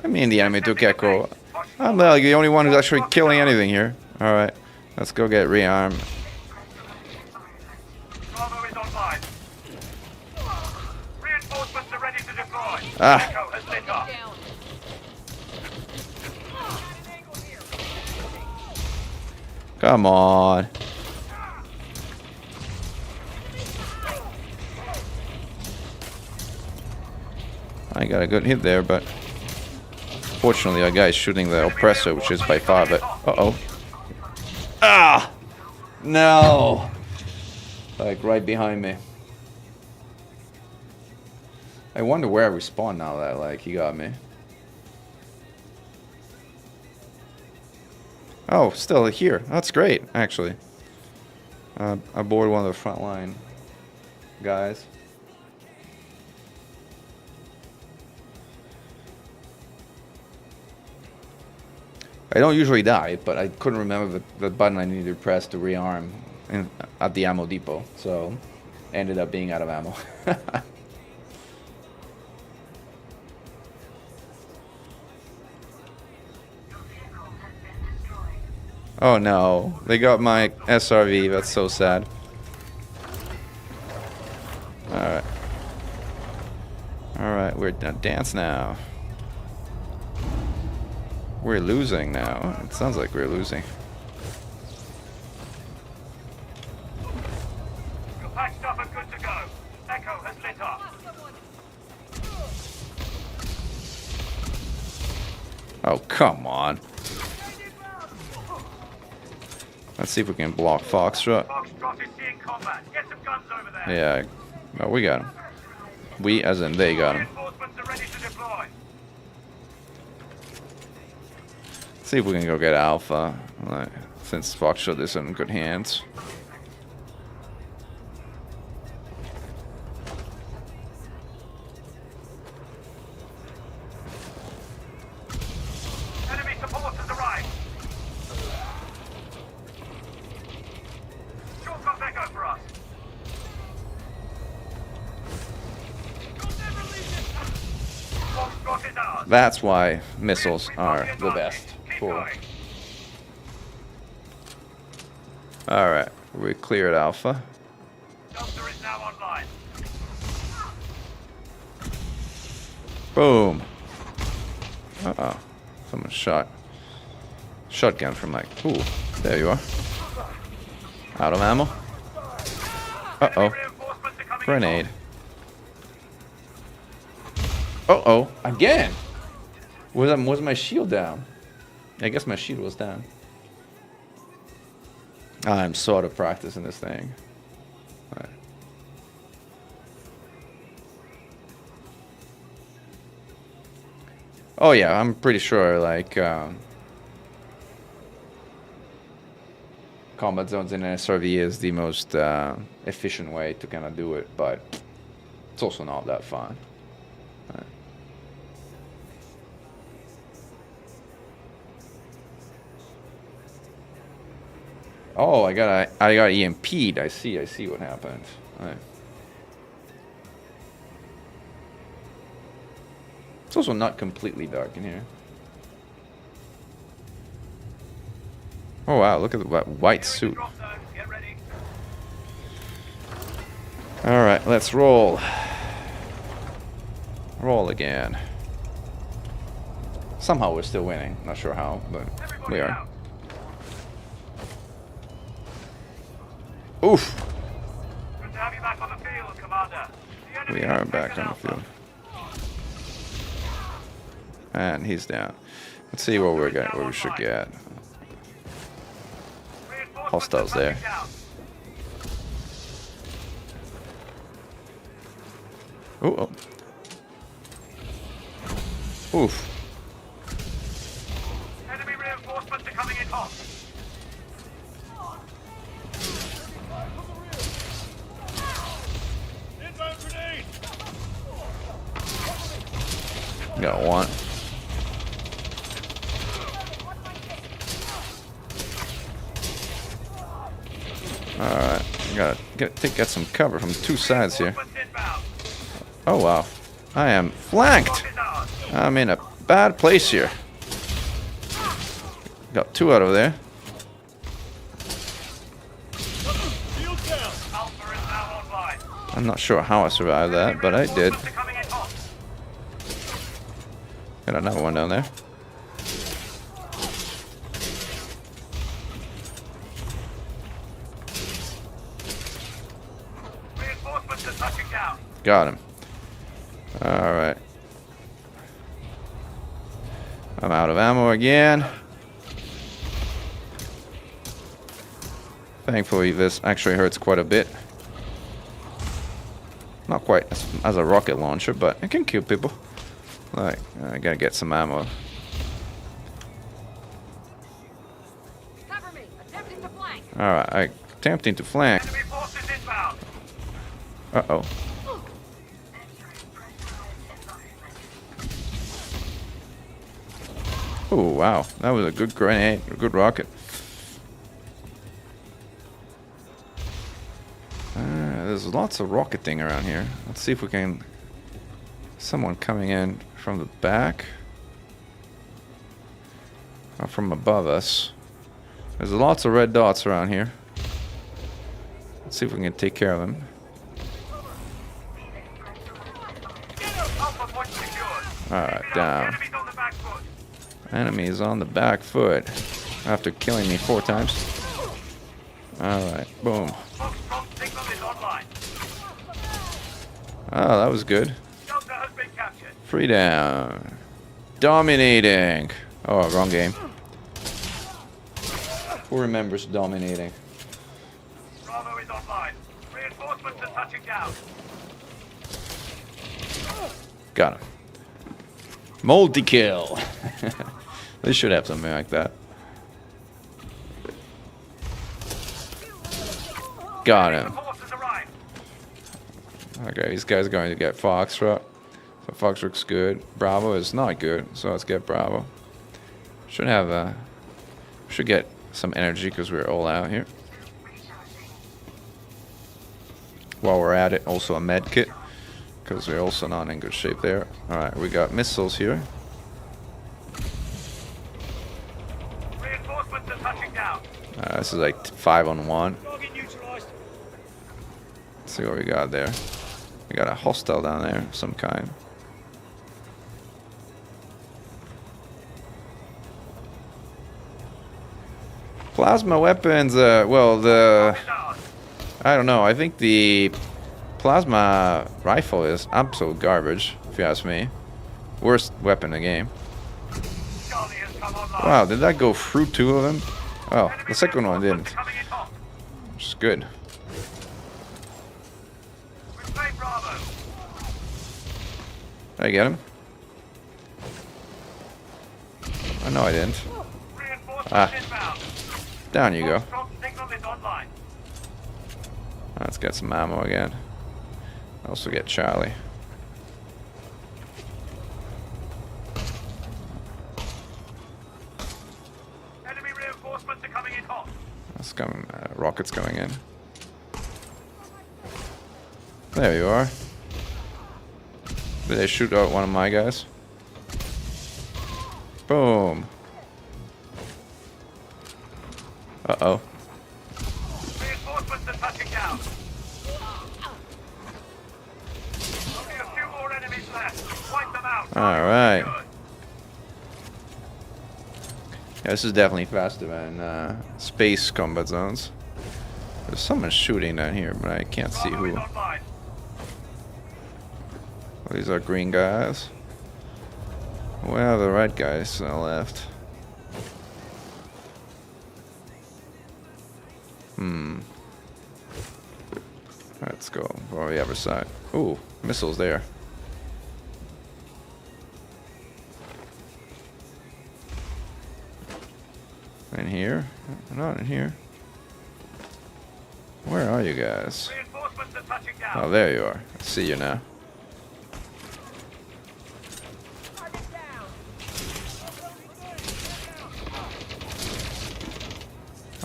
[SPEAKER 2] I mean, the enemy took Echo. I'm the only one who's actually killing anything here. Alright, let's go get rearmed.
[SPEAKER 4] Bravo is online. Reinforcements are ready to deploy.
[SPEAKER 2] Ah.
[SPEAKER 4] Echo has lit up.
[SPEAKER 2] Come on. I got a good hit there, but fortunately our guy's shooting the oppressor, which is by far the... Uh-oh. Ah! No! Like right behind me. I wonder where I respawn now that like he got me. Oh, still here. That's great, actually. Aboard one of the frontline guys. I don't usually die, but I couldn't remember the button I needed to press to rearm at the ammo depot, so ended up being out of ammo. Oh no, they got my SRV, that's so sad. Alright. Alright, we're done. Dance now. We're losing now. It sounds like we're losing.
[SPEAKER 4] You're patched up and good to go. Echo has lit up.
[SPEAKER 2] Oh, come on. Let's see if we can block Foxtrot.
[SPEAKER 4] Foxtrot is seeing combat. Get some guns over there.
[SPEAKER 2] Yeah, well, we got him. We, as in they got him.
[SPEAKER 4] Reinforcements are ready to deploy.
[SPEAKER 2] See if we can go get Alpha, like, since Foxtrot is in good hands.
[SPEAKER 4] Enemy support has arrived. Short gun Echo for us. Foxtrot is ours.
[SPEAKER 2] That's why missiles are the best.
[SPEAKER 4] Keep
[SPEAKER 2] Cool.
[SPEAKER 4] going.
[SPEAKER 2] Alright, we cleared Alpha.
[SPEAKER 4] Delta is now online.
[SPEAKER 2] Boom. Uh-oh. Someone shot. Shotgun from like... Ooh, there you are. Out of ammo. Uh-oh.
[SPEAKER 4] Reinforcements are coming
[SPEAKER 2] Grenade. Uh-oh. Again! Was my shield down? I guess my shield was down. I'm sort of practicing this thing. Alright. Oh yeah, I'm pretty sure like combat zones in an SRV is the most efficient way to kind of do it, but it's also not that fun. Alright. Oh, I got EMP'd. I see what happened. Alright. It's also not completely dark in here. Oh wow, look at the white suit.
[SPEAKER 4] Drop zone. Get ready.
[SPEAKER 2] Alright, let's roll. Roll again. Somehow we're still winning. Not sure how, but
[SPEAKER 4] Everybody
[SPEAKER 2] we are.
[SPEAKER 4] out.
[SPEAKER 2] Oof!
[SPEAKER 4] Good to have you back on the field, Commander. The enemy
[SPEAKER 2] We
[SPEAKER 4] has
[SPEAKER 2] are back
[SPEAKER 4] taken
[SPEAKER 2] on the
[SPEAKER 4] Alpha.
[SPEAKER 2] field. And he's down. Let's see what we should get.
[SPEAKER 4] Reinforcements
[SPEAKER 2] Hostiles
[SPEAKER 4] are
[SPEAKER 2] there.
[SPEAKER 4] touching down.
[SPEAKER 2] Ooh, oh. Oof.
[SPEAKER 4] Enemy reinforcements are coming in hot. Inbound grenade.
[SPEAKER 2] Got one. Alright, get some cover from two sides here.
[SPEAKER 4] Reinforcements inbound.
[SPEAKER 2] Oh wow. I am flanked!
[SPEAKER 4] Lock is ours.
[SPEAKER 2] I'm in a bad place here. Got two out of there.
[SPEAKER 4] Shield down. Alpha is now online.
[SPEAKER 2] I'm not sure how I survived that, but I did.
[SPEAKER 4] Reinforcements are coming in hot.
[SPEAKER 2] Got another one down there.
[SPEAKER 4] Reinforcements are touching down.
[SPEAKER 2] Got him. Alright. I'm out of ammo again. Thankfully, this actually hurts quite a bit. Not quite as a rocket launcher, but it can kill people. Like, I gotta get some ammo.
[SPEAKER 5] Cover me. Attempting to flank.
[SPEAKER 2] Alright, attempting to flank.
[SPEAKER 4] Enemy forces inbound.
[SPEAKER 2] Uh-oh. Oh, wow. That was a good grenade, a good rocket. There's lots of rocketing around here. Let's see if we can... Someone coming in from the back. Or from above us. There's lots of red dots around here. Let's see if we can take care of them.
[SPEAKER 4] Alpha point secured.
[SPEAKER 2] Alright,
[SPEAKER 4] Keep it up.
[SPEAKER 2] down.
[SPEAKER 4] Enemies on the back foot.
[SPEAKER 2] Enemies on the back foot. After killing me 4 times. Alright, boom.
[SPEAKER 4] Foxtrot signal is online.
[SPEAKER 2] Oh, that was good.
[SPEAKER 4] Delta has been captured.
[SPEAKER 2] Free down. Dominating. Oh, wrong game. Who remembers dominating?
[SPEAKER 4] Bravo is online. Reinforcements are touching down.
[SPEAKER 2] Got him. Multi-kill. They should have something like that. Got him.
[SPEAKER 4] Forces arrive.
[SPEAKER 2] Okay, these guys are going to get Foxtrot. So Foxtrot's good. Bravo is not good, so let's get Bravo. Should have should get some energy because we're all out here. While we're at it, also a med kit because we're also not in good shape there. All right, we got missiles here.
[SPEAKER 4] Reinforcements are touching down.
[SPEAKER 2] This is like 5-on-1.
[SPEAKER 4] Target neutralized.
[SPEAKER 2] Let's see what we got there. We got a hostile down there of some kind. Plasma weapons, well, I don't know. I think the plasma rifle is absolute garbage, if you ask me. Worst weapon in the game.
[SPEAKER 4] Charlie has come online.
[SPEAKER 2] Wow, did that go through 2 of them? Oh,
[SPEAKER 4] Enemy
[SPEAKER 2] the second one
[SPEAKER 4] reinforcements
[SPEAKER 2] didn't.
[SPEAKER 4] are coming in hot.
[SPEAKER 2] Which is good.
[SPEAKER 4] We've made Bravo.
[SPEAKER 2] Did I get him? Oh, no, I didn't.
[SPEAKER 4] Reinforcements
[SPEAKER 2] Ah.
[SPEAKER 4] inbound.
[SPEAKER 2] Down you go.
[SPEAKER 4] Foxtrot signal is online.
[SPEAKER 2] Let's get some ammo again. Also get Charlie.
[SPEAKER 4] Enemy reinforcements are coming in hot.
[SPEAKER 2] rockets coming in. There you are. Did they shoot out one of my guys? Boom. Uh-oh.
[SPEAKER 4] Reinforcements are touching down. Only a few more enemies left. Wipe them out.
[SPEAKER 2] Alright.
[SPEAKER 4] Good.
[SPEAKER 2] Yeah, this is definitely faster than space combat zones. There's someone shooting down here, but I can't see
[SPEAKER 4] Bravo
[SPEAKER 2] who.
[SPEAKER 4] is online.
[SPEAKER 2] Oh, these are green guys. Well, the red guys on the left. Let's go for the other side. Ooh, missiles there. In here? Not in here. Where are you guys?
[SPEAKER 4] Reinforcements are touching down.
[SPEAKER 2] Oh, there you are. I see you now.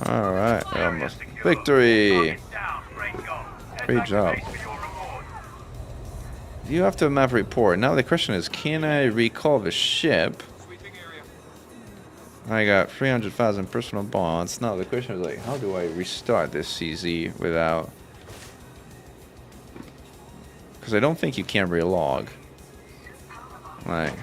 [SPEAKER 2] Alright, almost. Victory!
[SPEAKER 4] Target down. Great job. Head
[SPEAKER 2] Great
[SPEAKER 4] back to
[SPEAKER 2] job.
[SPEAKER 4] base for your reward.
[SPEAKER 2] You have to map report. Now the question is, can I recall the ship? I got 300,000 personal bonds. Now the question is like, how do I restart this CZ without... Because I don't think you can relog. Like...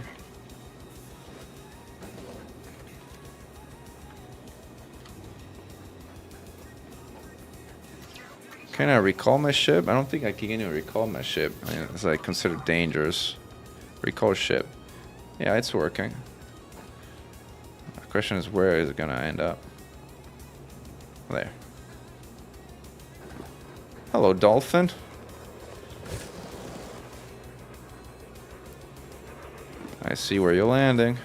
[SPEAKER 2] Can I recall my ship? I don't think I can even recall my ship. I mean, it's like considered dangerous. Recall ship. Yeah, it's working. The question is, where is it gonna end up? There. Hello, dolphin. I see where you're landing.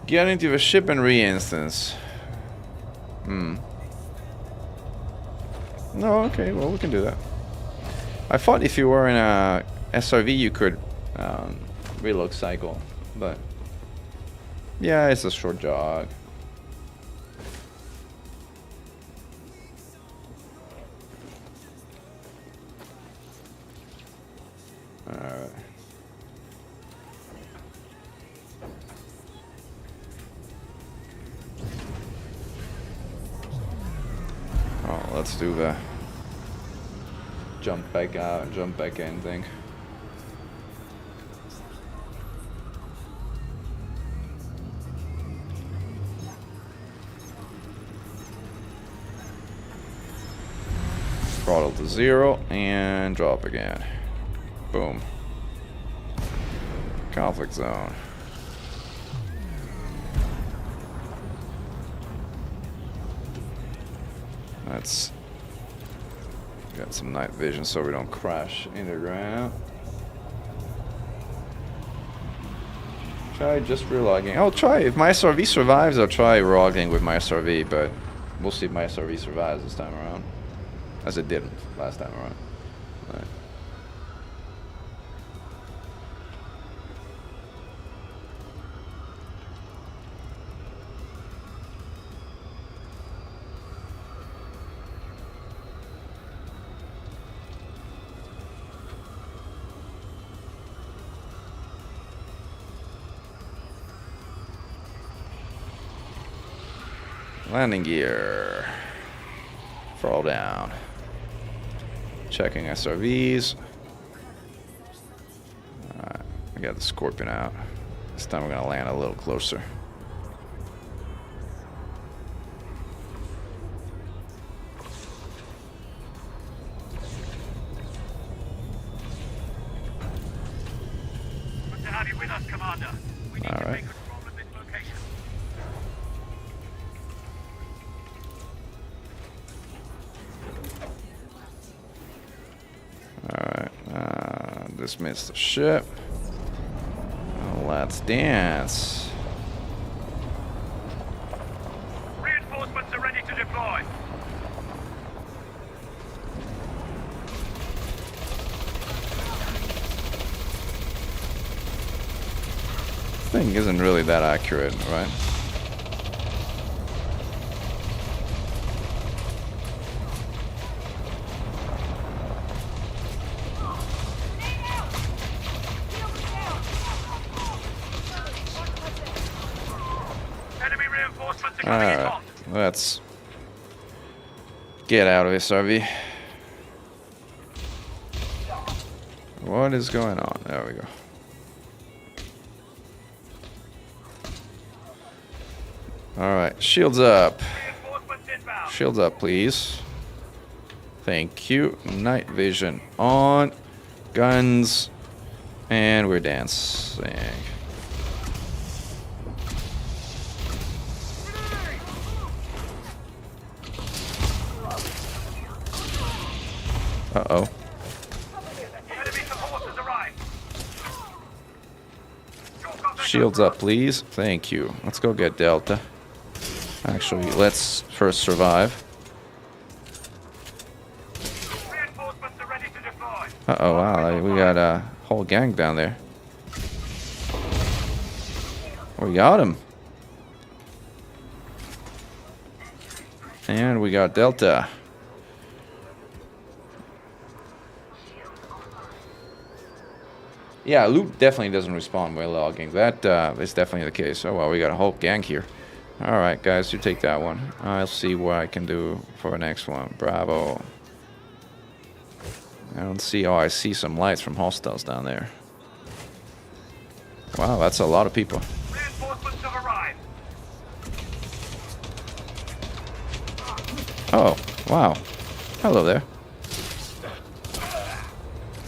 [SPEAKER 2] Get into the ship and re-instance. No, okay, well, we can do that. I thought if you were in a SRV you could reload cycle, but yeah, it's a short jog. Alright. Oh, let's do the jump back out and jump back in thing. Throttle to 0 and drop again. Boom. Conflict zone. Let's get some night vision so we don't crash in the ground. Try just relogging. I'll try, if my SRV survives, I'll try relogging with my SRV, but we'll see if my SRV survives this time around. As it didn't last time around. Right. Landing gear. Fall down. Checking SRVs. Alright, I got the Scorpion out. This time we're gonna land a little closer.
[SPEAKER 4] Good to have you with us, Commander. We need to
[SPEAKER 2] Alright.
[SPEAKER 4] take control of this location.
[SPEAKER 2] Alright, dismiss the ship. Let's dance.
[SPEAKER 4] Reinforcements are ready to deploy.
[SPEAKER 2] thing isn't really that accurate, right?
[SPEAKER 4] Enemy reinforcements are coming in
[SPEAKER 2] Alright,
[SPEAKER 4] hot.
[SPEAKER 2] let's get out of this RV. What is going on? There we go. Alright, shields up.
[SPEAKER 4] Reinforcements inbound.
[SPEAKER 2] Shields up, please. Thank you. Night vision on. Guns. And we're dancing. Uh-oh.
[SPEAKER 4] Enemy support has arrived. Short contact
[SPEAKER 2] Shields up, please. Thank you. Let's go get Delta. Actually, let's first survive.
[SPEAKER 4] Reinforcements are ready to deploy.
[SPEAKER 2] Uh-oh, wow. We got a whole gang down there. We got him. And we got Delta. Yeah, loot definitely doesn't respawn while logging. That is definitely the case. Oh, well, we got a whole gang here. Alright, guys, you take that one. I'll see what I can do for the next one. Bravo. I don't see... Oh, I see some lights from hostiles down there. Wow, that's a lot of people.
[SPEAKER 4] Reinforcements have arrived.
[SPEAKER 2] Oh, wow. Hello there.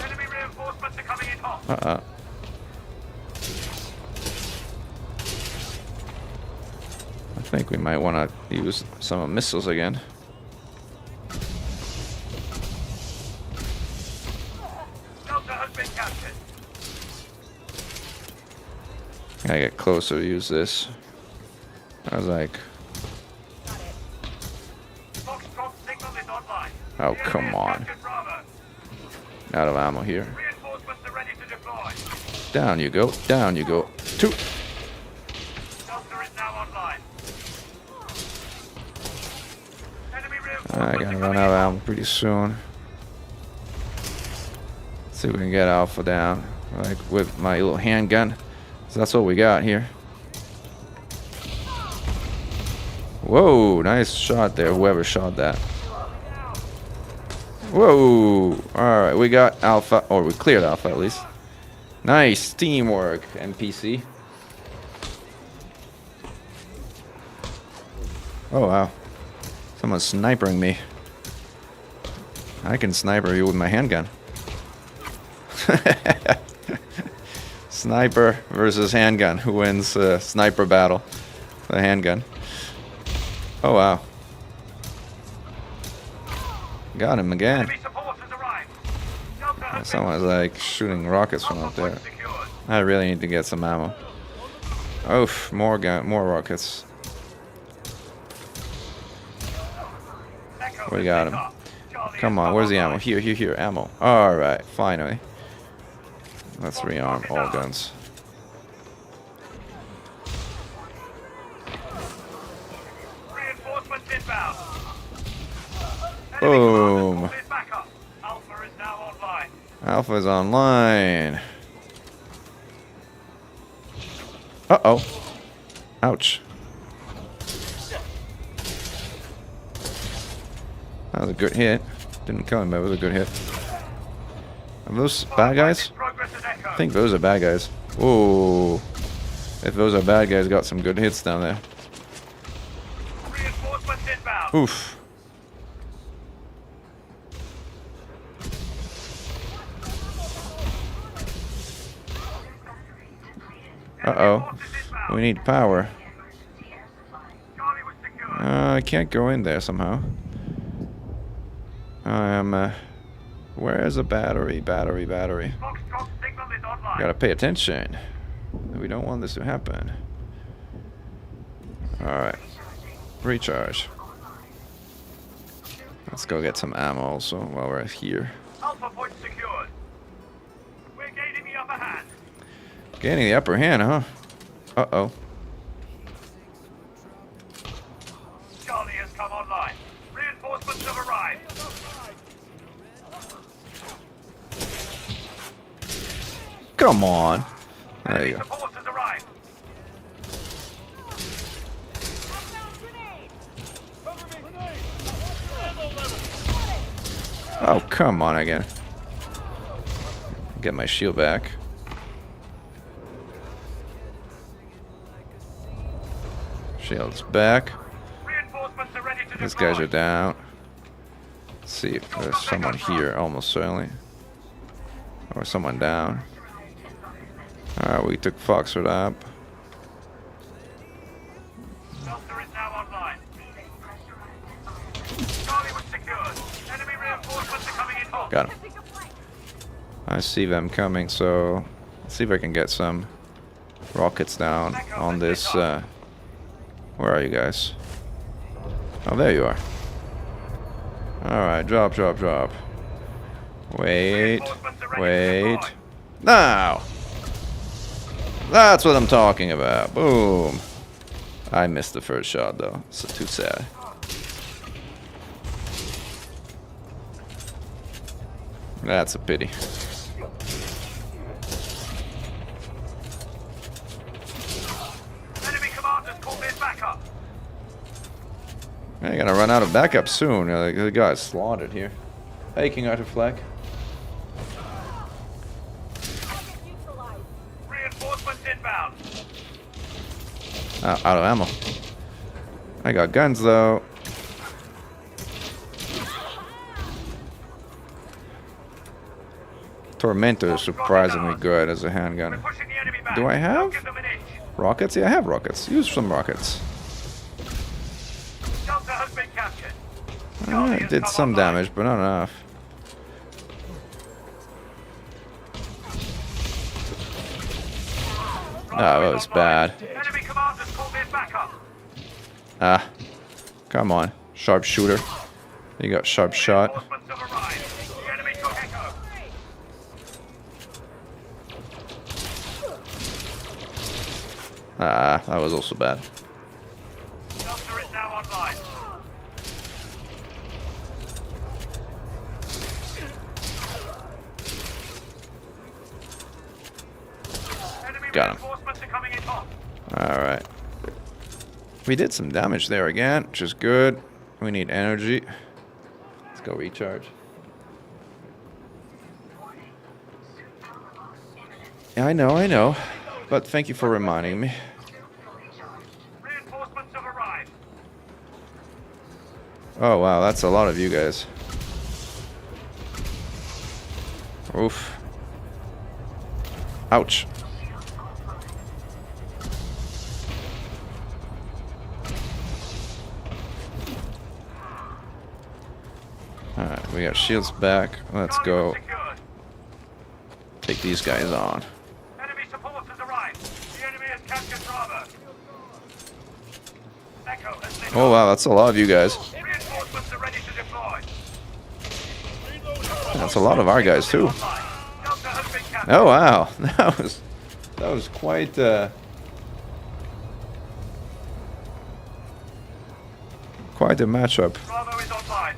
[SPEAKER 4] Enemy reinforcements are coming in hot.
[SPEAKER 2] Uh-uh. I think we might want to use some missiles again.
[SPEAKER 4] Delta has been captured.
[SPEAKER 2] Gotta get closer to use this. I was like,
[SPEAKER 4] Foxtrot signal is online.
[SPEAKER 2] oh,
[SPEAKER 4] The
[SPEAKER 2] come
[SPEAKER 4] enemy has
[SPEAKER 2] on.
[SPEAKER 4] captured Bravo.
[SPEAKER 2] Out of ammo here.
[SPEAKER 4] Reinforcements are ready to deploy.
[SPEAKER 2] Down you go. Down you go. Two.
[SPEAKER 4] Delta is now online. Enemy
[SPEAKER 2] I
[SPEAKER 4] reinforcements
[SPEAKER 2] gotta
[SPEAKER 4] are
[SPEAKER 2] run
[SPEAKER 4] coming
[SPEAKER 2] out of
[SPEAKER 4] in
[SPEAKER 2] ammo pretty soon. See if we can get Alpha down. Like with my little handgun. So that's what we got here. Whoa, nice shot there, whoever shot that. Whoa! Alright, we got Alpha, or we cleared Alpha at least. Nice teamwork, NPC. Oh wow. Someone's snipering me. I can sniper you with my handgun. Sniper versus handgun. Who wins sniper battle? The handgun. Oh wow. Got him again.
[SPEAKER 4] Enemy support has arrived. Delta has been
[SPEAKER 2] Someone's like shooting rockets from up
[SPEAKER 4] Alpha
[SPEAKER 2] there.
[SPEAKER 4] point secured.
[SPEAKER 2] I really need to get some ammo. Oof, more rockets.
[SPEAKER 4] Echo
[SPEAKER 2] We
[SPEAKER 4] has
[SPEAKER 2] got
[SPEAKER 4] been
[SPEAKER 2] him.
[SPEAKER 4] up. Charlie
[SPEAKER 2] Come
[SPEAKER 4] is
[SPEAKER 2] on,
[SPEAKER 4] now
[SPEAKER 2] where's the ammo?
[SPEAKER 4] online.
[SPEAKER 2] Here, ammo. Alright, finally. Let's rearm all guns.
[SPEAKER 4] Reinforcements inbound.
[SPEAKER 2] Boom.
[SPEAKER 4] Enemy is back up. Alpha is now online.
[SPEAKER 2] Alpha's online. Uh-oh. Ouch. That was a good hit. Didn't kill him, but it was a good hit. Are those bad guys?
[SPEAKER 4] Progress is Echo.
[SPEAKER 2] I think those are bad guys. Whoa. If those are bad guys, got some good hits down there.
[SPEAKER 4] Reinforcements inbound.
[SPEAKER 2] Oof. Uh-oh. We need power.
[SPEAKER 4] Charlie was secured.
[SPEAKER 2] I can't go in there somehow. Where's the battery? Battery.
[SPEAKER 4] Foxtrot signal is online.
[SPEAKER 2] Gotta pay attention. We don't want this to happen. Alright. Recharge. Let's go get some ammo also while we're here.
[SPEAKER 4] Alpha point secured. We're gaining the upper hand.
[SPEAKER 2] Gaining the upper hand, huh? Uh-oh.
[SPEAKER 4] Charlie has come online. Reinforcements have arrived.
[SPEAKER 2] Come on. There
[SPEAKER 4] Enemy
[SPEAKER 2] you go.
[SPEAKER 4] support has arrived.
[SPEAKER 2] Oh, come on again. Get my shield back. Shield's back.
[SPEAKER 4] Reinforcements are ready to
[SPEAKER 2] These
[SPEAKER 4] deploy.
[SPEAKER 2] guys are down. Let's see if there's someone here, almost certainly. Or someone down. Alright, we took Foxford up.
[SPEAKER 4] Shelter is now online. Charlie was secured. Enemy reinforcements are coming in hot.
[SPEAKER 2] Got him. I see them coming, so let's see if I can get some rockets down on this. Where are you guys? Oh, there you are. Alright, drop, drop, drop. Wait, wait. Now! That's what I'm talking about. Boom. I missed the first shot, though. So too sad. That's a pity.
[SPEAKER 4] Enemy commanders call in backup.
[SPEAKER 2] You're gonna run out of backup soon. The guy's slaughtered here. Hey, King Arthur Fleck.
[SPEAKER 4] Reinforcements inbound.
[SPEAKER 2] Out of ammo. I got guns though. Tormentor is surprisingly good as a
[SPEAKER 4] We're
[SPEAKER 2] handgun.
[SPEAKER 4] pushing the enemy back.
[SPEAKER 2] Do I have
[SPEAKER 4] Don't give them an inch.
[SPEAKER 2] rockets? Yeah, I have rockets. Use some rockets.
[SPEAKER 4] Shelter has been captured.
[SPEAKER 2] It did some damage, but not enough. Ah, that was bad.
[SPEAKER 4] Enemy commanders call in backup.
[SPEAKER 2] Ah, come on, sharpshooter. You got sharp shot.
[SPEAKER 4] Reinforcements have arrived. The enemy took Echo.
[SPEAKER 2] Ah, that was also bad.
[SPEAKER 4] Shelter is now online. Enemy
[SPEAKER 2] Got him.
[SPEAKER 4] reinforcements are coming in hot.
[SPEAKER 2] Alright. We did some damage there again, which is good. We need energy. Let's go recharge. Yeah, I know. But thank you for reminding me.
[SPEAKER 4] Reinforcements have arrived.
[SPEAKER 2] Oh wow, that's a lot of you guys. Oof. Ouch. Alright, we got shields back. Let's
[SPEAKER 4] Charlie
[SPEAKER 2] go
[SPEAKER 4] was secured.
[SPEAKER 2] take these guys on.
[SPEAKER 4] Enemy support has arrived. The enemy has captured Bravo. Echo has lit
[SPEAKER 2] Oh wow, that's a lot of you guys.
[SPEAKER 4] Reinforcements are ready to deploy.
[SPEAKER 2] That's a lot of our guys too.
[SPEAKER 4] Online. Delta has been captured.
[SPEAKER 2] Oh wow, that was quite a matchup.
[SPEAKER 4] Bravo is online.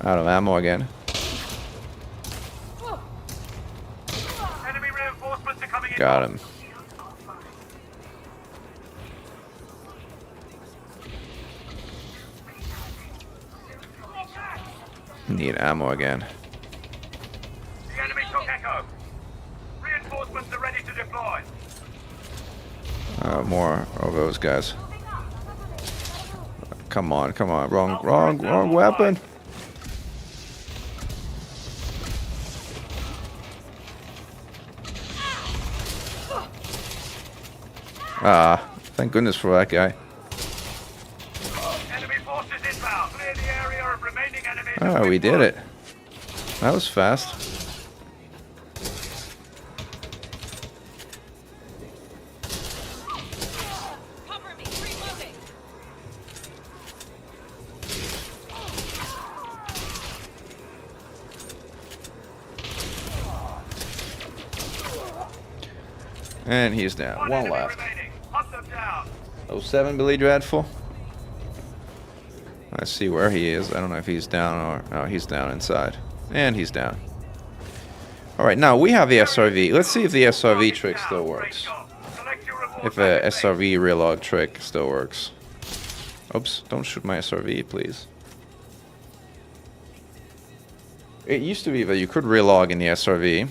[SPEAKER 2] Out of ammo again.
[SPEAKER 4] Enemy reinforcements are coming in.
[SPEAKER 2] Got him. Need ammo again.
[SPEAKER 4] The enemy took Echo. Reinforcements are ready to deploy.
[SPEAKER 2] More of those guys. Come on. Wrong weapon. Ah, thank goodness for that guy.
[SPEAKER 4] Enemy forces inbound. Clear the area of remaining enemies.
[SPEAKER 2] Ah, we did it. That was fast.
[SPEAKER 5] Cover me. Reloading.
[SPEAKER 2] And he's down. One
[SPEAKER 4] enemy
[SPEAKER 2] left.
[SPEAKER 4] remaining. Hunt them down.
[SPEAKER 2] 07 Billy Dreadful. Let's see where he is. I don't know if he's down or... No, he's down inside. And he's down. Alright, now we have the SRV. Let's see if the SRV trick still works.
[SPEAKER 4] Select your reward
[SPEAKER 2] If a
[SPEAKER 4] package.
[SPEAKER 2] SRV reload trick still works. Oops, don't shoot my SRV, please. It used to be that you could relog in the SRV.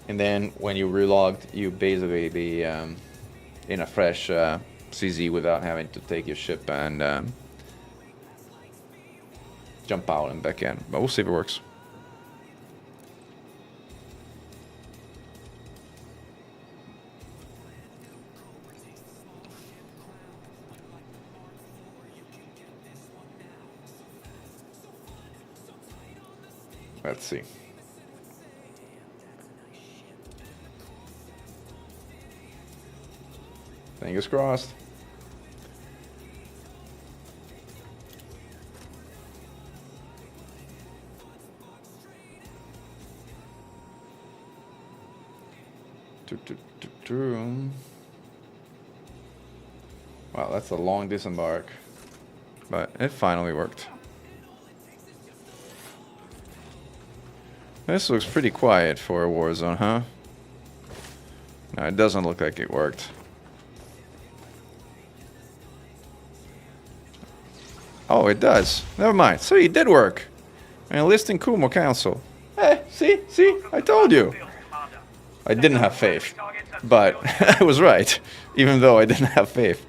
[SPEAKER 2] And then when you relogged, you basically be in a fresh CZ without having to take your ship and jump out and back in. But we'll see if it works. Let's see. Fingers crossed. Wow, that's a long disembark. But it finally worked. This looks pretty quiet for a war zone, huh? No, it doesn't look like it worked. Oh, it does. Never mind. So it did work. Enlisting Kumo Council. See? I told you. I didn't have faith. But I was right. Even though I didn't have faith.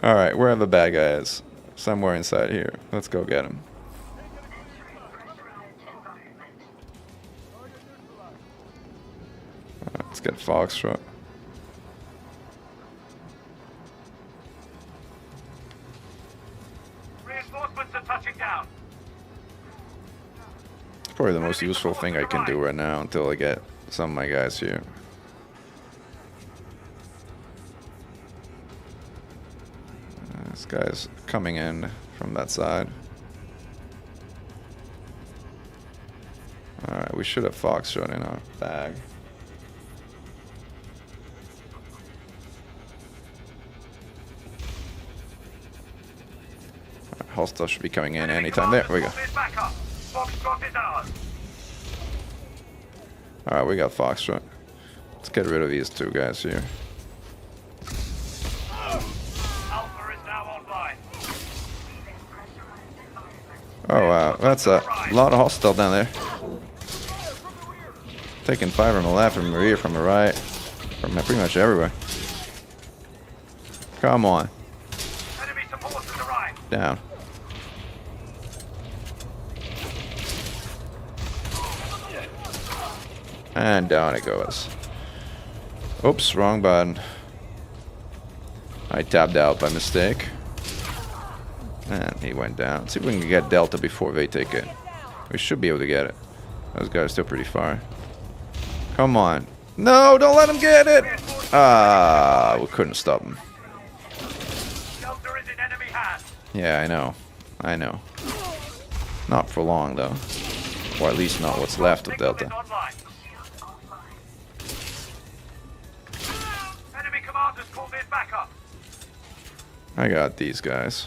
[SPEAKER 2] Alright, where are the bad guys? Somewhere inside here. Let's go get them. Let's get Foxtrot.
[SPEAKER 4] Reinforcements are touching down.
[SPEAKER 2] Probably the most useful thing I can do right now until I get some of my guys here. This guy's coming in from that side. Alright, we should have Foxtrot in our bag. Hostile should be coming in anytime. There we go. Alright, we got Foxtrot. Let's get rid of these two guys here.
[SPEAKER 4] Alpha is now online.
[SPEAKER 2] Oh wow, that's a lot of hostile down there. Taking fire from the left, from the rear, from the right, from pretty much everywhere. Come on.
[SPEAKER 4] Enemy support to the right.
[SPEAKER 2] Down. And down it goes. Oops, wrong button. I tapped out by mistake. And he went down. Let's see if we can get Delta before they take it. We should be able to get it. Those guys are still pretty far. Come on. No, don't let him get it! Ah, we couldn't stop him.
[SPEAKER 4] Delta is in enemy hands.
[SPEAKER 2] Yeah, I know. I know. Not for long, though. Or at least not what's left of
[SPEAKER 4] Signal is
[SPEAKER 2] Delta.
[SPEAKER 4] online. Enemy commanders called in backup.
[SPEAKER 2] I got these guys.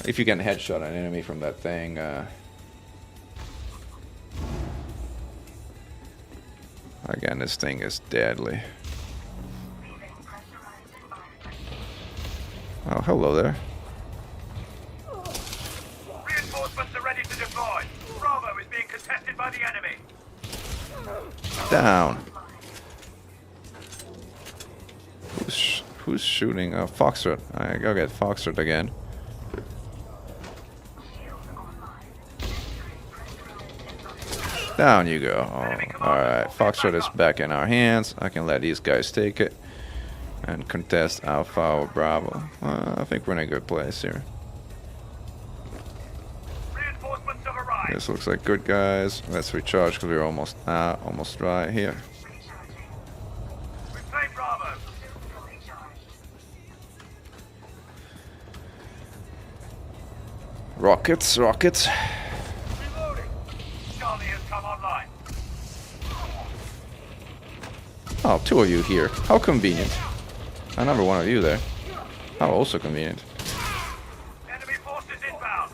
[SPEAKER 2] If you can headshot an enemy from that thing, again, this thing is deadly. Oh, hello there.
[SPEAKER 4] Reinforcements are ready to deploy. Bravo is being contested by the enemy.
[SPEAKER 2] Down. Who's shooting? Oh, Foxtrot. I go get Foxtrot again. Down you go. Oh, alright, Foxtrot is back in our hands. I can let these guys take it and contest Alpha or Bravo. I think we're in a good place here.
[SPEAKER 4] Reinforcements have arrived.
[SPEAKER 2] This looks like good guys. Let's recharge because we're almost right here.
[SPEAKER 4] We've claimed Bravo.
[SPEAKER 2] Rockets.
[SPEAKER 4] Charlie has come online.
[SPEAKER 2] Oh, two of you here. How convenient. Another one of you there. How also convenient.
[SPEAKER 4] Enemy forces inbound.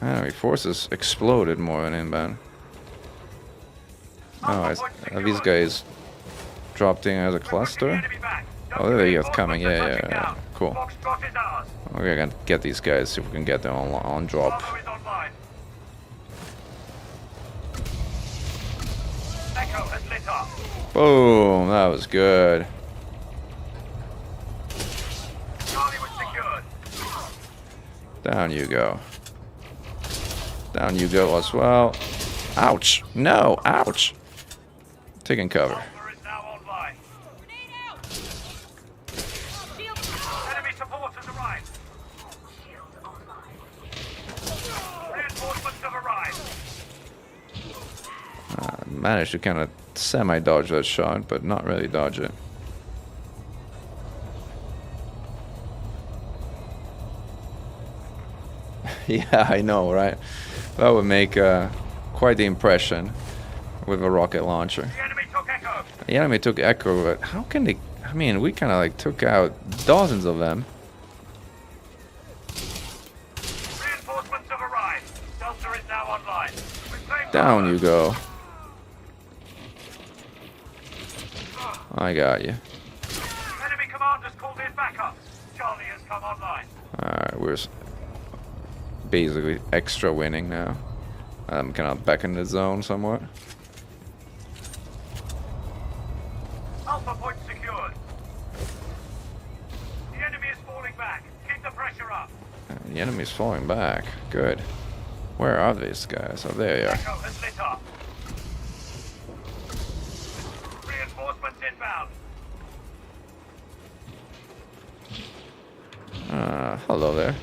[SPEAKER 2] Enemy forces exploded more than inbound. Oh, are these guys dropped in as a cluster?
[SPEAKER 4] Enemy back.
[SPEAKER 2] Oh, there he is coming. Yeah. Cool.
[SPEAKER 4] Foxtrot is ours.
[SPEAKER 2] We're gonna get these guys, see if we can get them on drop.
[SPEAKER 4] Bravo is online. Echo has lit up.
[SPEAKER 2] Boom, that was good.
[SPEAKER 4] Charlie was secured.
[SPEAKER 2] Down you go. Down you go as well. Ouch! No! Ouch! Taking cover.
[SPEAKER 4] Alpha is now online.
[SPEAKER 5] Grenade out! Shield!
[SPEAKER 4] Enemy support has arrived. Reinforcements have arrived.
[SPEAKER 2] Managed to kind of semi-dodge that shot, but not really dodge it. Yeah, I know, right? That would make quite the impression with a rocket launcher.
[SPEAKER 4] The enemy took Echo.
[SPEAKER 2] The enemy took Echo, but how can they... I mean, we kind of like took out dozens of them.
[SPEAKER 4] Reinforcements have arrived. Delta is now online. Reclaim
[SPEAKER 2] Down
[SPEAKER 4] Bravo.
[SPEAKER 2] you go. I got you.
[SPEAKER 4] Enemy commanders called in backup. Charlie has come online.
[SPEAKER 2] Alright, we're basically extra winning now. I'm kind of back in the zone somewhat.
[SPEAKER 4] Alpha point secured. The enemy is falling back. Keep the pressure up.
[SPEAKER 2] The enemy's falling back. Good. Where are these guys? Oh, there you are.
[SPEAKER 4] Echo has lit up. Reinforcements inbound.
[SPEAKER 2] Hello there.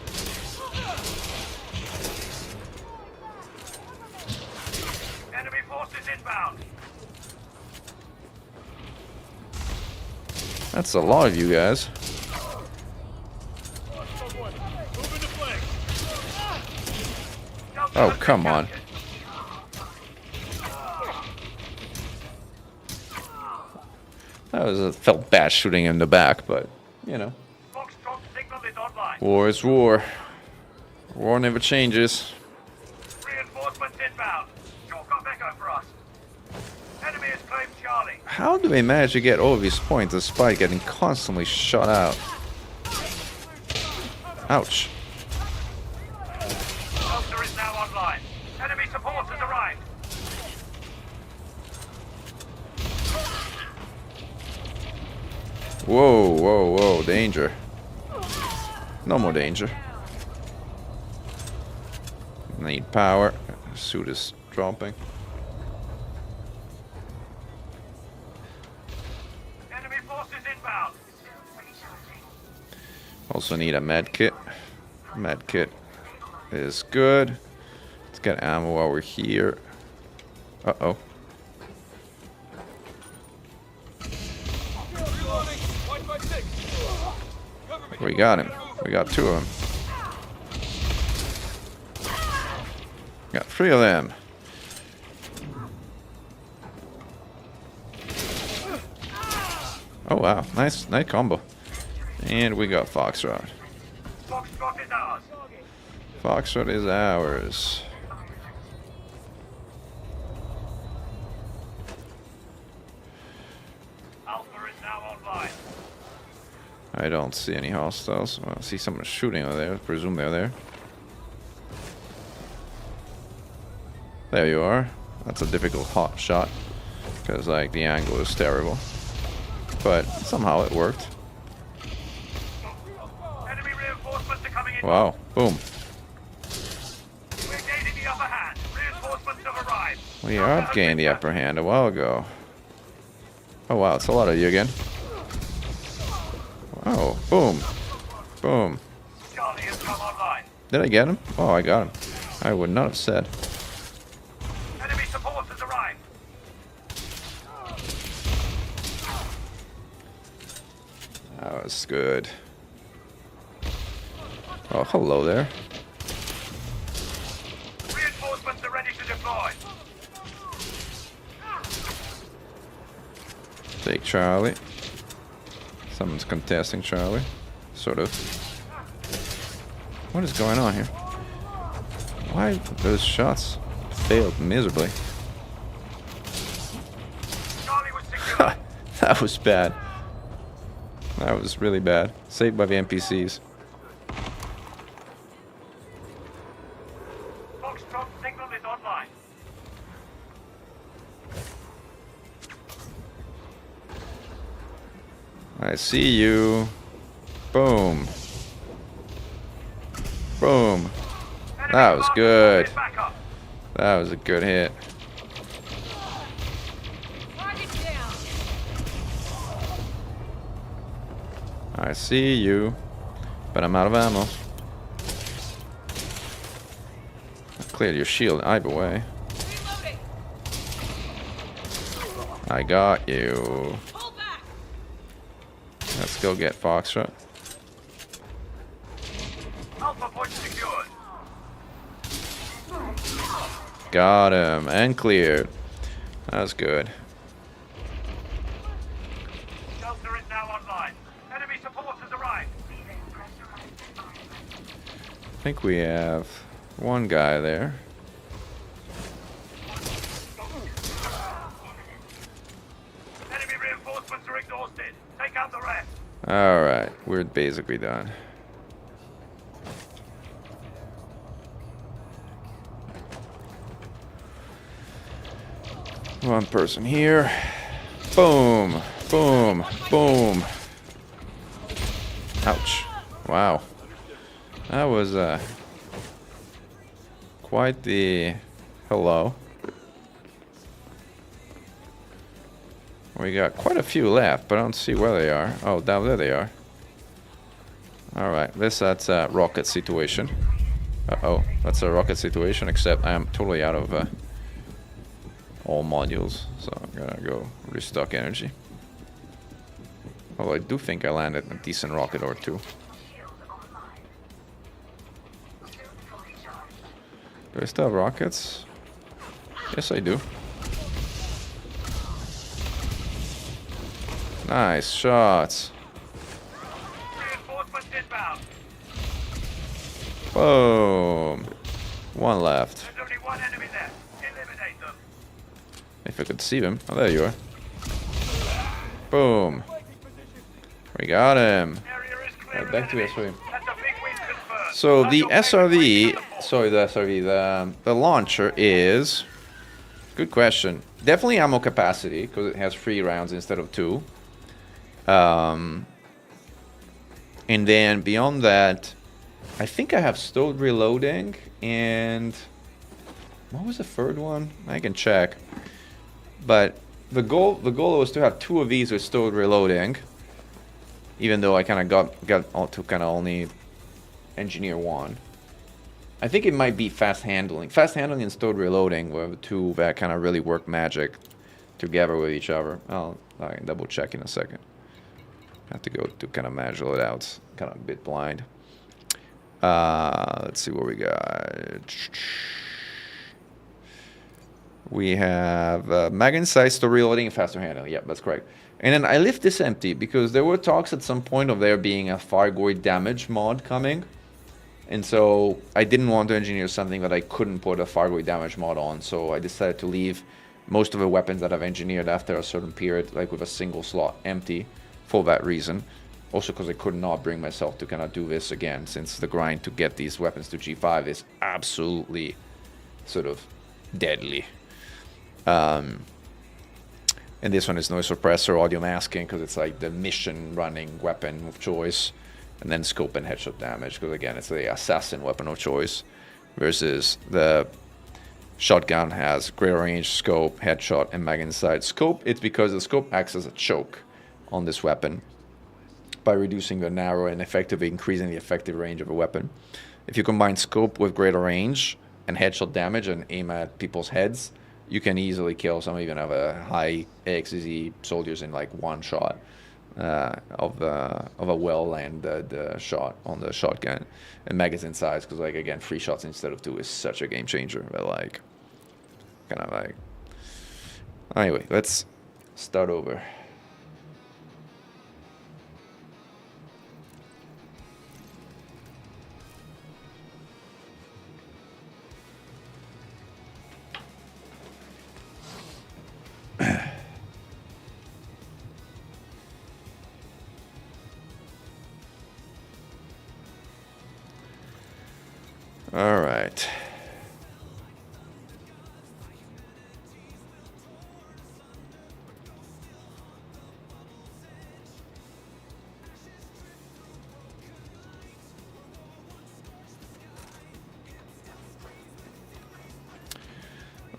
[SPEAKER 4] Enemy forces inbound.
[SPEAKER 2] That's a lot of you guys.
[SPEAKER 4] Delta
[SPEAKER 2] Oh,
[SPEAKER 4] has been
[SPEAKER 2] come on.
[SPEAKER 4] captured.
[SPEAKER 2] That was felt bad shooting in the back, but you know,
[SPEAKER 4] Foxtrot signal is online.
[SPEAKER 2] war is war. War never changes.
[SPEAKER 4] Reinforcements inbound. Chalk up Echo for us. Enemy has claimed Charlie.
[SPEAKER 2] How do they manage to get all of these points despite getting constantly shot out? Ouch.
[SPEAKER 4] Delta is now online. Enemy support has arrived.
[SPEAKER 2] Whoa, danger. No more danger. Need power. Suit is dropping.
[SPEAKER 4] Enemy forces inbound.
[SPEAKER 2] Also need a med kit. Med kit is good. Let's get ammo while we're here. Uh-oh. We got him. We got two of them. Got three of them. Oh wow, nice combo. And we got Foxtrot.
[SPEAKER 4] Foxtrot is ours.
[SPEAKER 2] Foxtrot is ours.
[SPEAKER 4] Alpha is now online.
[SPEAKER 2] I don't see any hostiles. Well, I see someone shooting over there. I presume they're there. There you are. That's a difficult hot shot. Because, like, the angle is terrible. But somehow it worked.
[SPEAKER 4] Enemy reinforcements are coming in.
[SPEAKER 2] Wow. Boom.
[SPEAKER 4] We're gaining the upper hand. Reinforcements have arrived.
[SPEAKER 2] We have gained the upper hand a while ago. Oh, wow. It's a lot of you again. Oh, boom. Boom.
[SPEAKER 4] Charlie has come online.
[SPEAKER 2] Did I get him? Oh, I got him. I would not have said.
[SPEAKER 4] Enemy support has arrived.
[SPEAKER 2] That was good. Oh, hello there.
[SPEAKER 4] Reinforcements are ready to deploy.
[SPEAKER 2] Take Charlie. Someone's contesting Charlie. Sort of. What is going on here? Why those shots failed miserably?
[SPEAKER 4] Charlie was secured.
[SPEAKER 2] That was bad. That was really bad. Saved by the NPCs.
[SPEAKER 4] Foxtrot signal is online.
[SPEAKER 2] I see you. Boom. Boom.
[SPEAKER 4] Enemy
[SPEAKER 2] That was
[SPEAKER 4] commander
[SPEAKER 2] good.
[SPEAKER 4] is back up.
[SPEAKER 2] That was a good hit.
[SPEAKER 5] Target down.
[SPEAKER 2] I see you. But I'm out of ammo. I cleared your shield either way.
[SPEAKER 5] Reloading.
[SPEAKER 2] I got you.
[SPEAKER 5] Pull back.
[SPEAKER 2] Let's go get Foxtrot.
[SPEAKER 4] Alpha point secured.
[SPEAKER 2] Got him. And cleared. That was good.
[SPEAKER 4] Shelter is now online. Enemy support has arrived.
[SPEAKER 2] I think we have one guy there.
[SPEAKER 4] Enemy reinforcements are exhausted. Take out the rest.
[SPEAKER 2] Alright, we're basically done. One person here. Boom. Boom. Boom. Ouch. Wow. That was quite the hello. We got quite a few left, but I don't see where they are. Oh, down there they are. Alright, that's a rocket situation. Uh-oh, that's a rocket situation, except I am totally out of all modules, so I'm gonna go restock energy. Although I do think I landed a decent rocket or two. Do I still have rockets? Yes, I do. Nice shots.
[SPEAKER 4] Reinforcements inbound.
[SPEAKER 2] Boom. One left.
[SPEAKER 4] There's only one enemy left. Eliminate them.
[SPEAKER 2] If I could see them. Oh, there you are. Boom. We got him.
[SPEAKER 4] Area is clear.
[SPEAKER 2] Right, back to
[SPEAKER 4] of
[SPEAKER 2] SRV.
[SPEAKER 4] enemies. That's a big win confirmed.
[SPEAKER 2] So
[SPEAKER 4] Mark
[SPEAKER 2] the
[SPEAKER 4] your favorite
[SPEAKER 2] SRV,
[SPEAKER 4] place
[SPEAKER 2] sorry, the SRV, the launcher is, good question. Definitely ammo capacity because it has 3 rounds instead of 2. And then beyond that, I think I have stowed reloading and what was the third one? I can check. But the goal was to have 2 of these with stowed reloading. Even though I kind of got to kind of only engineer 1. I think it might be fast handling. Fast handling and stowed reloading were the 2 that kind of really work magic together with each other. I can double check in a second. I have to go to kind of measure it out. Kind of a bit blind. Let's see what we got. We have mag size, stowed reloading, and faster handling. Yep, that's correct. And then I left this empty because there were talks at some point of there being a Fargoid damage mod coming. And so I didn't want to engineer something that I couldn't put a Fargoid damage mod on. So I decided to leave most of the weapons that I've engineered after a certain period, like with a single slot, empty for that reason. Also because I could not bring myself to kind of do this again, since the grind to get these weapons to G5 is absolutely sort of deadly. And this one is noise suppressor, audio masking, because it's like the mission running weapon of choice. And then scope and headshot damage, because again, it's the assassin weapon of choice. Versus the shotgun has greater range, scope, headshot, and mag inside. Scope, it's because the scope acts as a choke on this weapon by reducing the narrow and effectively increasing the effective range of a weapon. If you combine scope with greater range and headshot damage and aim at people's heads, you can easily kill some even of a high AXZ soldiers in like 1 shot of a well-landed shot on the shotgun. And magazine size, because like again, 3 shots instead of 2 is such a game changer. But like, kind of like. Anyway, let's start over.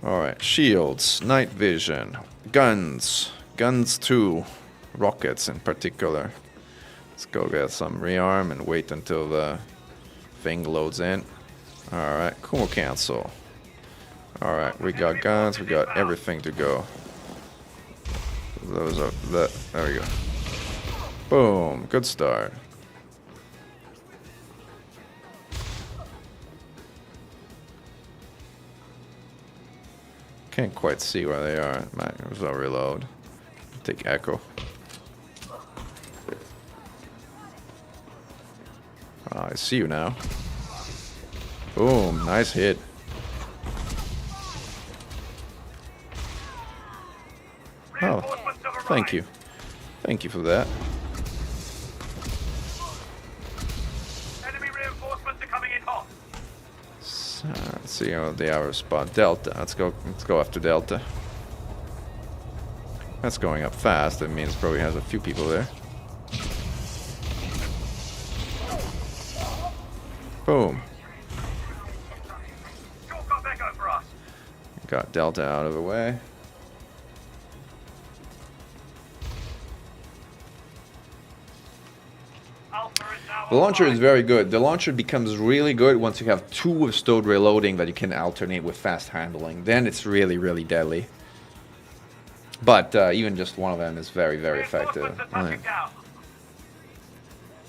[SPEAKER 2] Alright, shields, night vision, guns, guns too, rockets in particular. Let's go get some rearm and wait until the thing loads in. Alright, cool cancel. Alright, we got guns, we got everything to go. Those are there we go. Boom, good start. Can't quite see where they are. Might as well reload. Take echo. Oh, I see you now. Boom, nice hit. Oh, thank you. Thank you for that.
[SPEAKER 4] Enemy reinforcements are coming in hot.
[SPEAKER 2] So, let's see how they are spot. Delta. Let's go after Delta. That's going up fast. That means it probably has a few people there. Boom.
[SPEAKER 4] Shortcut echo for us.
[SPEAKER 2] Got Delta out of the way.
[SPEAKER 4] Alpha is now
[SPEAKER 2] The launcher is
[SPEAKER 4] online.
[SPEAKER 2] very good. The launcher becomes really good once you have two with stowed reloading that you can alternate with fast handling. Then it's really, really deadly. But even just one of them is very, very effective.
[SPEAKER 4] Reinforcements are touching down.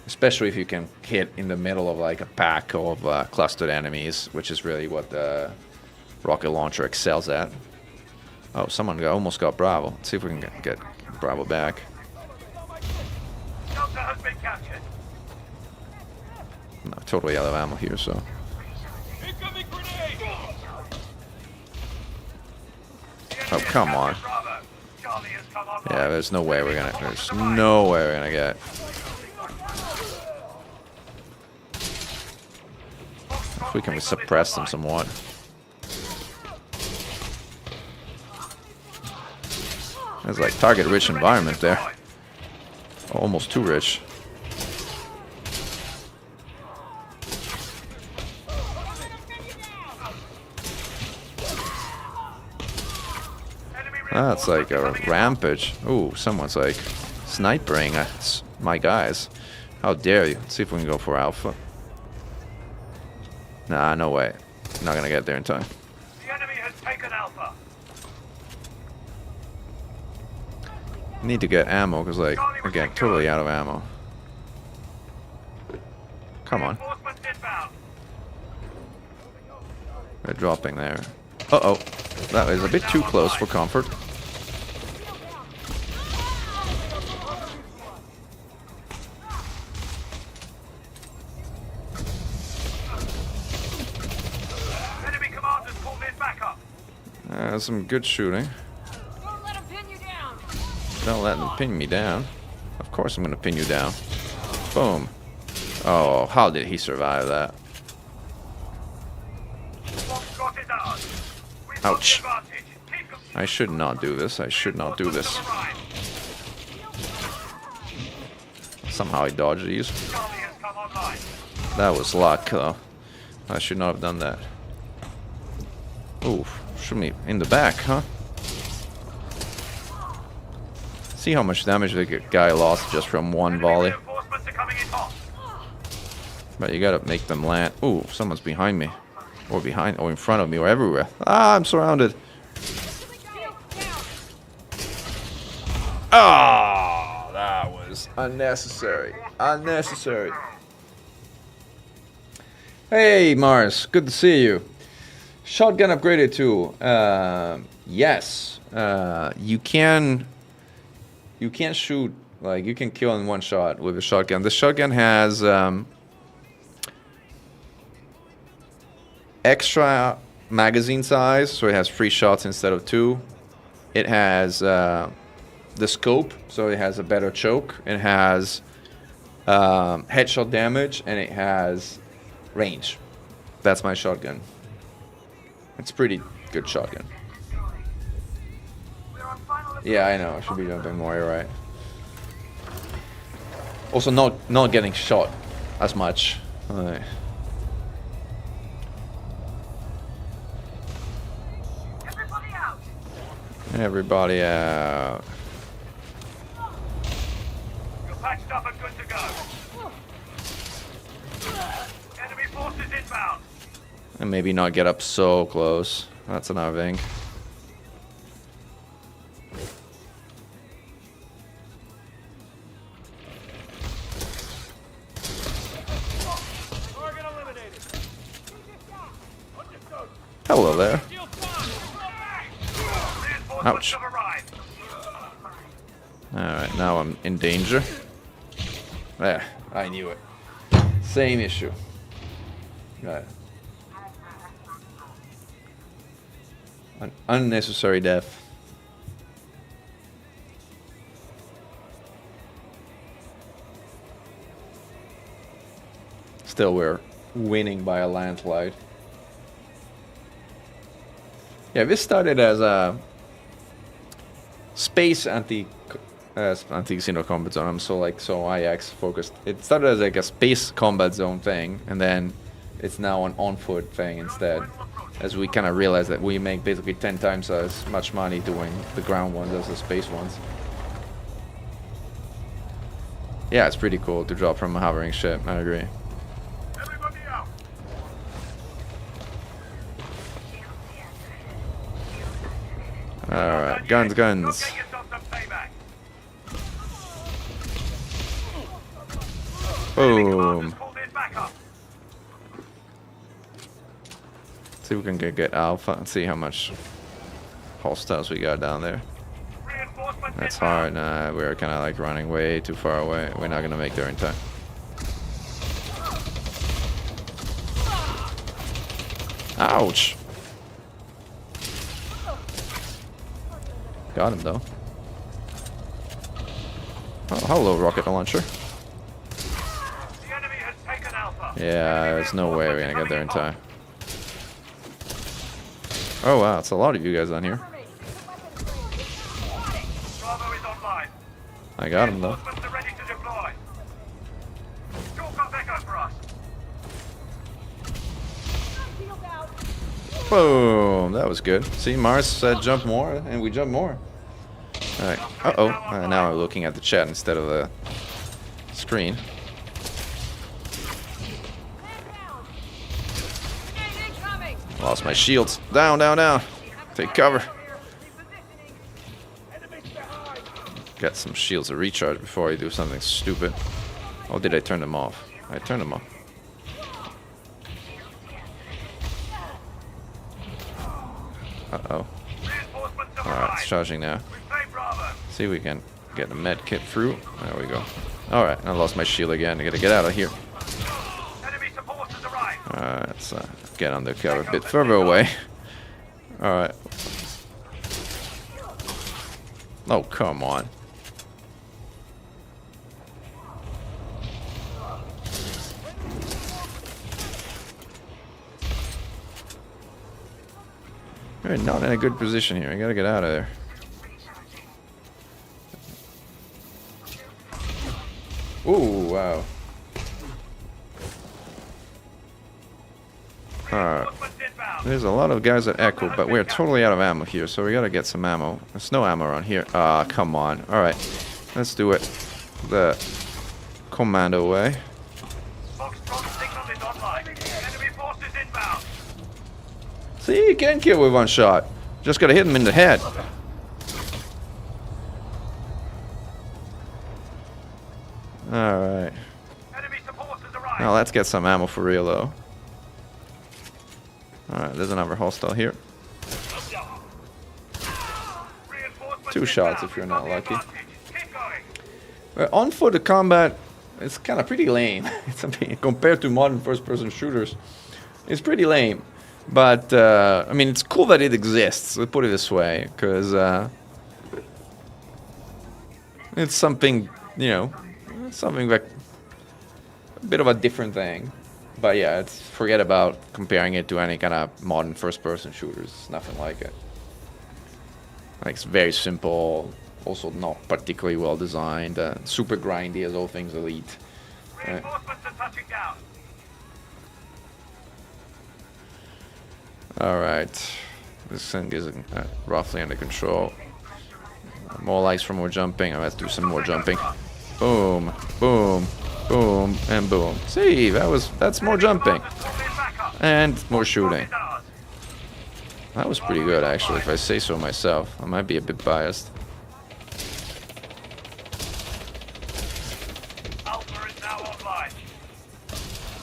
[SPEAKER 2] Especially if you can hit in the middle of like a pack of clustered enemies, which is really what the rocket launcher excels at. Oh, someone almost got Bravo. Let's see if we can get Bravo back.
[SPEAKER 4] Delta has been captured.
[SPEAKER 2] No, totally out of ammo here, so.
[SPEAKER 4] Incoming grenade!
[SPEAKER 2] Oh, come on.
[SPEAKER 4] Bravo. Charlie has come online.
[SPEAKER 2] Yeah, there's no way we're gonna. There's no way we're gonna get. If we can suppress them somewhat. There's like target-rich environment there. Almost too rich. That's like a rampage. Ooh, someone's like snipering us, my guys. How dare you? Let's see if we can go for Alpha. Nah, no way. Not gonna get there in time.
[SPEAKER 4] The enemy has taken Alpha.
[SPEAKER 2] Need to get ammo because, like, again, totally out of ammo. Come on.
[SPEAKER 4] Reinforcements inbound.
[SPEAKER 2] They're dropping there. Uh-oh. That was a bit too close for comfort.
[SPEAKER 4] Enemy commanders pulled in backup.
[SPEAKER 2] Some good shooting.
[SPEAKER 5] Don't let him pin you down.
[SPEAKER 2] Don't let them pin me down. Of course I'm gonna pin you down. Boom. Oh, how did he survive that?
[SPEAKER 4] Foxtrot is ours. We've got
[SPEAKER 2] Ouch.
[SPEAKER 4] the advantage. Keep them.
[SPEAKER 2] I should not do this. I should not do this.
[SPEAKER 4] Reinforcements have arrived.
[SPEAKER 2] Somehow I dodged these.
[SPEAKER 4] Charlie has come online.
[SPEAKER 2] That was luck, though. I should not have done that. Oof. Shoot me in the back, huh? See how much damage the guy lost just from one volley.
[SPEAKER 4] Reinforcements are coming in hot.
[SPEAKER 2] But you gotta make them land. Ooh, someone's behind me. Or behind, or in front of me, or everywhere. Ah, I'm surrounded. Ah, that was unnecessary. Unnecessary. Hey, Mars. Good to see you. Shotgun upgraded too. Yes. You can shoot, like, you can kill in one shot with a shotgun. The shotgun has extra magazine size, so it has 3 shots instead of 2. It has the scope, so it has a better choke. It has headshot damage, and it has range. That's my shotgun. It's pretty good shotgun. Yeah, I know. I should be jumping more. You're right. Also, not getting shot as much. Everybody out.
[SPEAKER 4] You're patched up and good to go. Enemy forces inbound.
[SPEAKER 2] And maybe not get up so close. That's another thing.
[SPEAKER 4] Target eliminated.
[SPEAKER 2] Hello there.
[SPEAKER 4] Reinforcements
[SPEAKER 2] Ouch.
[SPEAKER 4] have arrived.
[SPEAKER 2] Alright, now I'm in danger. There, I knew it. Same issue. Right. An unnecessary death. Still, we're winning by a landslide. Yeah, this started as a space anti-casino combat zone. I'm so IX focused. It started as like a space combat zone thing, and then it's now an on-foot thing instead. As we kind of realize that we make basically 10 times as much money doing the ground ones as the space ones. Yeah, it's pretty cool to drop from a hovering ship. I agree.
[SPEAKER 4] Everybody out.
[SPEAKER 2] Alright, guns,
[SPEAKER 4] Go
[SPEAKER 2] guns.
[SPEAKER 4] get yourself some payback.
[SPEAKER 2] Boom.
[SPEAKER 4] Called in backup.
[SPEAKER 2] See if we can get alpha and see how much hostiles we got down there.
[SPEAKER 4] Reinforcements
[SPEAKER 2] That's
[SPEAKER 4] inbound.
[SPEAKER 2] hard. Nah, we're kind of like running way too far away. We're not gonna make there in time. Ouch! Got him though. Oh, hello, rocket launcher.
[SPEAKER 4] The enemy has taken Alpha.
[SPEAKER 2] Yeah, there's no way we're gonna get there in time. Oh wow, it's a lot of you guys on here.
[SPEAKER 5] Cover me. Weapons range.
[SPEAKER 4] Bravo is online.
[SPEAKER 2] I got him though.
[SPEAKER 4] Reinforcements are ready to deploy. Talk up Echo for us.
[SPEAKER 5] Shield out.
[SPEAKER 2] Boom! That was good. See, Mars said jump more, and we jump more. Alright. Uh-oh. Now I'm looking at the chat instead of the screen.
[SPEAKER 5] Man down. Grenade incoming.
[SPEAKER 2] Lost my shields. Down, down, down. Take cover.
[SPEAKER 5] Repositioning.
[SPEAKER 2] Get some shields to recharge before I do something stupid. Oh, did I turn them off? I turned them off. Uh-oh.
[SPEAKER 4] Reinforcements have
[SPEAKER 2] Alright, it's
[SPEAKER 4] arrived.
[SPEAKER 2] charging now.
[SPEAKER 4] Reclaim Bravo.
[SPEAKER 2] See if we can get the med kit through. There we go. Alright, I lost my shield again. I gotta get out of here.
[SPEAKER 4] Enemy support has arrived.
[SPEAKER 2] Alright, let's get undercover a bit further away. Alright. Oh, come on. We're not in a good position here. I gotta get out of there. Ooh, wow. Alright.
[SPEAKER 4] Reinforcements inbound.
[SPEAKER 2] There's a lot of guys at Echo, but we're totally out of ammo here, so we gotta get some ammo. There's no ammo around here. Ah, come on. Alright, let's do it the commando way.
[SPEAKER 4] Foxtrot signal is online. Enemy forces inbound.
[SPEAKER 2] See, you can kill with one shot. Just gotta hit him in the head. Alright.
[SPEAKER 4] Enemy support has arrived.
[SPEAKER 2] Now let's get some ammo for real, though. Alright, there's another hostile here.
[SPEAKER 4] Reinforcements
[SPEAKER 2] 2 shots
[SPEAKER 4] inbound.
[SPEAKER 2] if you're
[SPEAKER 4] We've
[SPEAKER 2] not
[SPEAKER 4] got the
[SPEAKER 2] lucky.
[SPEAKER 4] advantage. Keep going.
[SPEAKER 2] On foot combat, it's kind of pretty lame. It's, I mean, compared to modern first-person shooters, it's pretty lame. But I mean, it's cool that it exists. Let's put it this way, because it's something, you know, something like a bit of a different thing. But yeah, it's forget about comparing it to any kind of modern first-person shooters. It's nothing like it. Like, it's very simple. Also not particularly well designed, super grindy as all things Elite.
[SPEAKER 4] Reinforcements are touching down.
[SPEAKER 2] Alright, This thing is roughly under control. More likes for more jumping. Let's do some more jumping. Boom, boom, boom, and boom. See, that's more jumping. And more shooting. That was pretty good, actually, if I say so myself. I might be a bit biased.
[SPEAKER 4] Alpha is now online.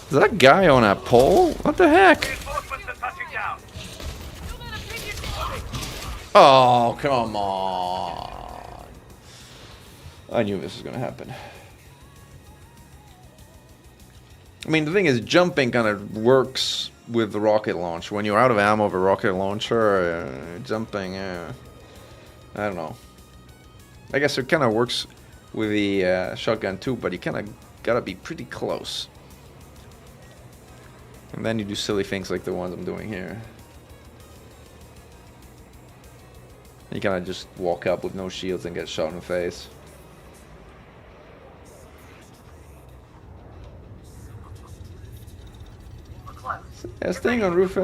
[SPEAKER 2] Is that guy on a pole? What the heck?
[SPEAKER 4] Reinforcements are touching down.
[SPEAKER 2] Oh, come on. I knew this was going to happen. I mean, the thing is, jumping kind of works with the rocket launcher. When you're out of ammo of a rocket launcher, jumping, I don't know. I guess it kind of works with the shotgun too, but you kind of gotta be pretty close. And then you do silly things like the ones I'm doing here. You kind of just walk up with no shields and get shot in the face. Yeah, staying on roof,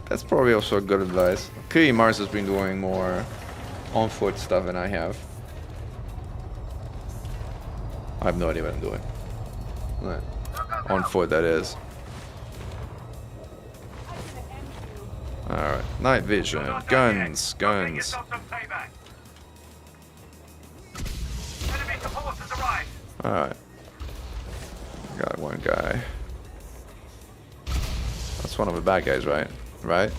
[SPEAKER 2] that's probably also good advice. Clearly Mars has been doing more on-foot stuff than I have. I have no idea what I'm doing. Right. On foot, that is. Alright, night vision, guns, guns.
[SPEAKER 4] Yourself some payback. Enemy support has arrived.
[SPEAKER 2] Alright. Got one guy. That's one of the bad guys, right? Right?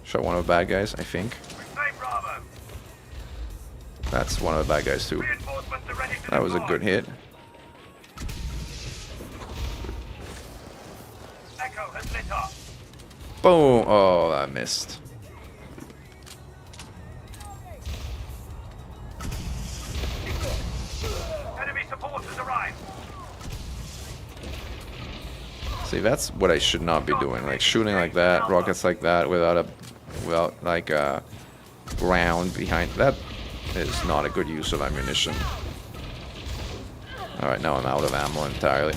[SPEAKER 2] Shot one of the bad guys, I think.
[SPEAKER 4] Reclaim Bravo.
[SPEAKER 2] That's one of the bad guys too.
[SPEAKER 4] Reinforcements are ready to
[SPEAKER 2] That was a
[SPEAKER 4] deploy.
[SPEAKER 2] good hit.
[SPEAKER 4] Echo has lit up.
[SPEAKER 2] Boom! Oh, I missed.
[SPEAKER 4] Enemy support has arrived.
[SPEAKER 2] See, that's what I should not be doing. Like shooting like that, rockets like that, without like a round behind. That is not a good use of ammunition. All right, now I'm out of ammo entirely.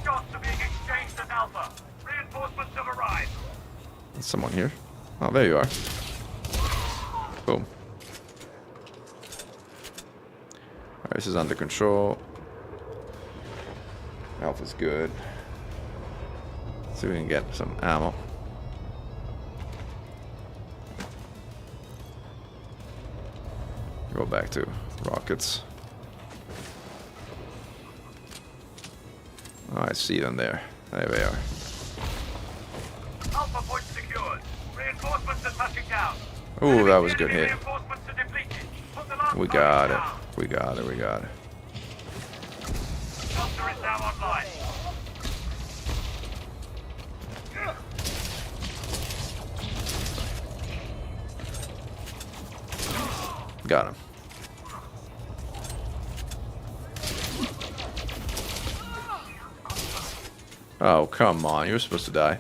[SPEAKER 4] Shots are being exchanged at Alpha. Reinforcements have arrived.
[SPEAKER 2] There's someone here. Oh, there you are. Boom. Alright, this is under control. Alpha's good. See if we can get some ammo. Go back to rockets. Oh, I see them there. There they are.
[SPEAKER 4] Alpha point secured. Reinforcements are touching down.
[SPEAKER 2] Ooh, that was a good hit.
[SPEAKER 4] Reinforcements are depleted. Put the last
[SPEAKER 2] We got it.
[SPEAKER 4] down.
[SPEAKER 2] We got it. We got it.
[SPEAKER 4] Shelter is now online.
[SPEAKER 2] Got him. Oh, come on. You were supposed to die.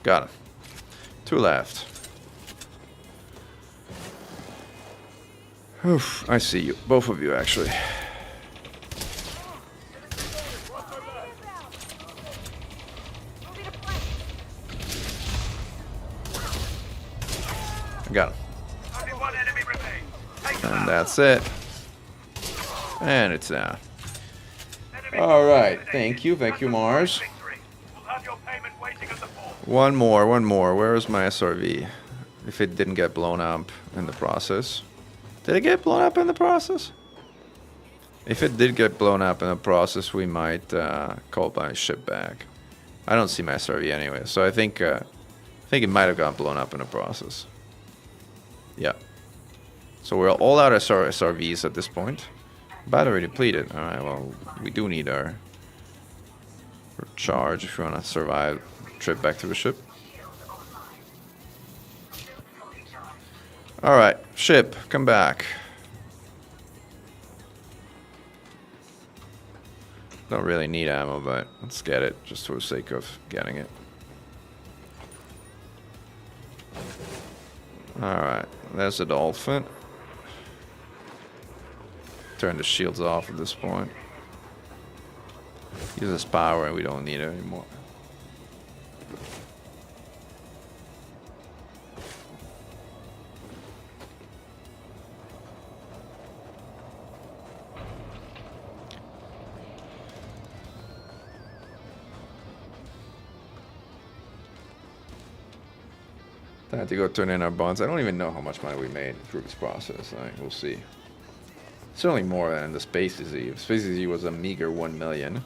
[SPEAKER 2] Got him. Two left. Oof, I see you. Both of you, actually. I got him.
[SPEAKER 4] Only one enemy remains. Take them
[SPEAKER 2] And
[SPEAKER 4] out.
[SPEAKER 2] that's it. And it's down.
[SPEAKER 4] Enemy
[SPEAKER 2] Alright,
[SPEAKER 4] eliminated.
[SPEAKER 2] thank you,
[SPEAKER 4] That's a
[SPEAKER 2] Mars.
[SPEAKER 4] victory. We'll have your payment waiting at the port.
[SPEAKER 2] One more. Where is my SRV? If it didn't get blown up in the process. Did it get blown up in the process? If it did get blown up in the process, we might call my ship back. I don't see my SRV anyway, so I think it might have gotten blown up in the process. Yeah. So we're all out of SRVs at this point. Battery depleted. Alright, well, we do need our charge if you want to survive the trip back to the ship. Alright, ship, come back. Don't really need ammo, but let's get it just for the sake of getting it. Alright, there's the dolphin. Turn the shields off at this point. Uses power and we don't need it anymore. I had to go turn in our bonds. I don't even know how much money we made through this process. We'll see. Certainly more than the Space Z. Space Z was a meager 1 million.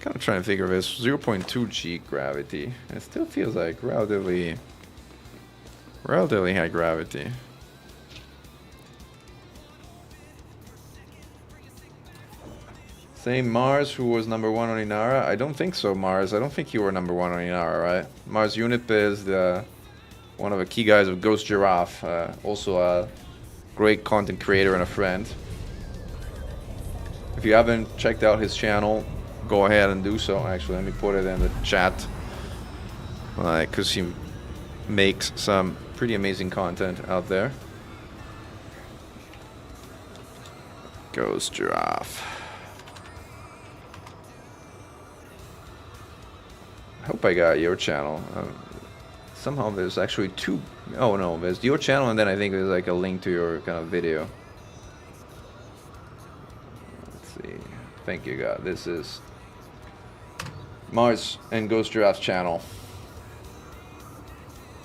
[SPEAKER 2] Kind of trying to figure this 0.2 G gravity. It still feels like relatively high gravity. Same Mars, who was number 1 on Inara? I don't think so, Mars. I don't think you were number 1 on Inara, right? Mars Unip is one of the key guys of Ghost Giraffe. Also a great content creator and a friend. If you haven't checked out his channel, go ahead and do so. Actually, let me put it in the chat. Because he makes some pretty amazing content out there. Ghost Giraffe. I hope I got your channel. Somehow there's actually two. Oh no, there's your channel and then I think there's like a link to your kind of video. Let's see. Thank you, God. This is Mars and Ghost Giraffe's channel.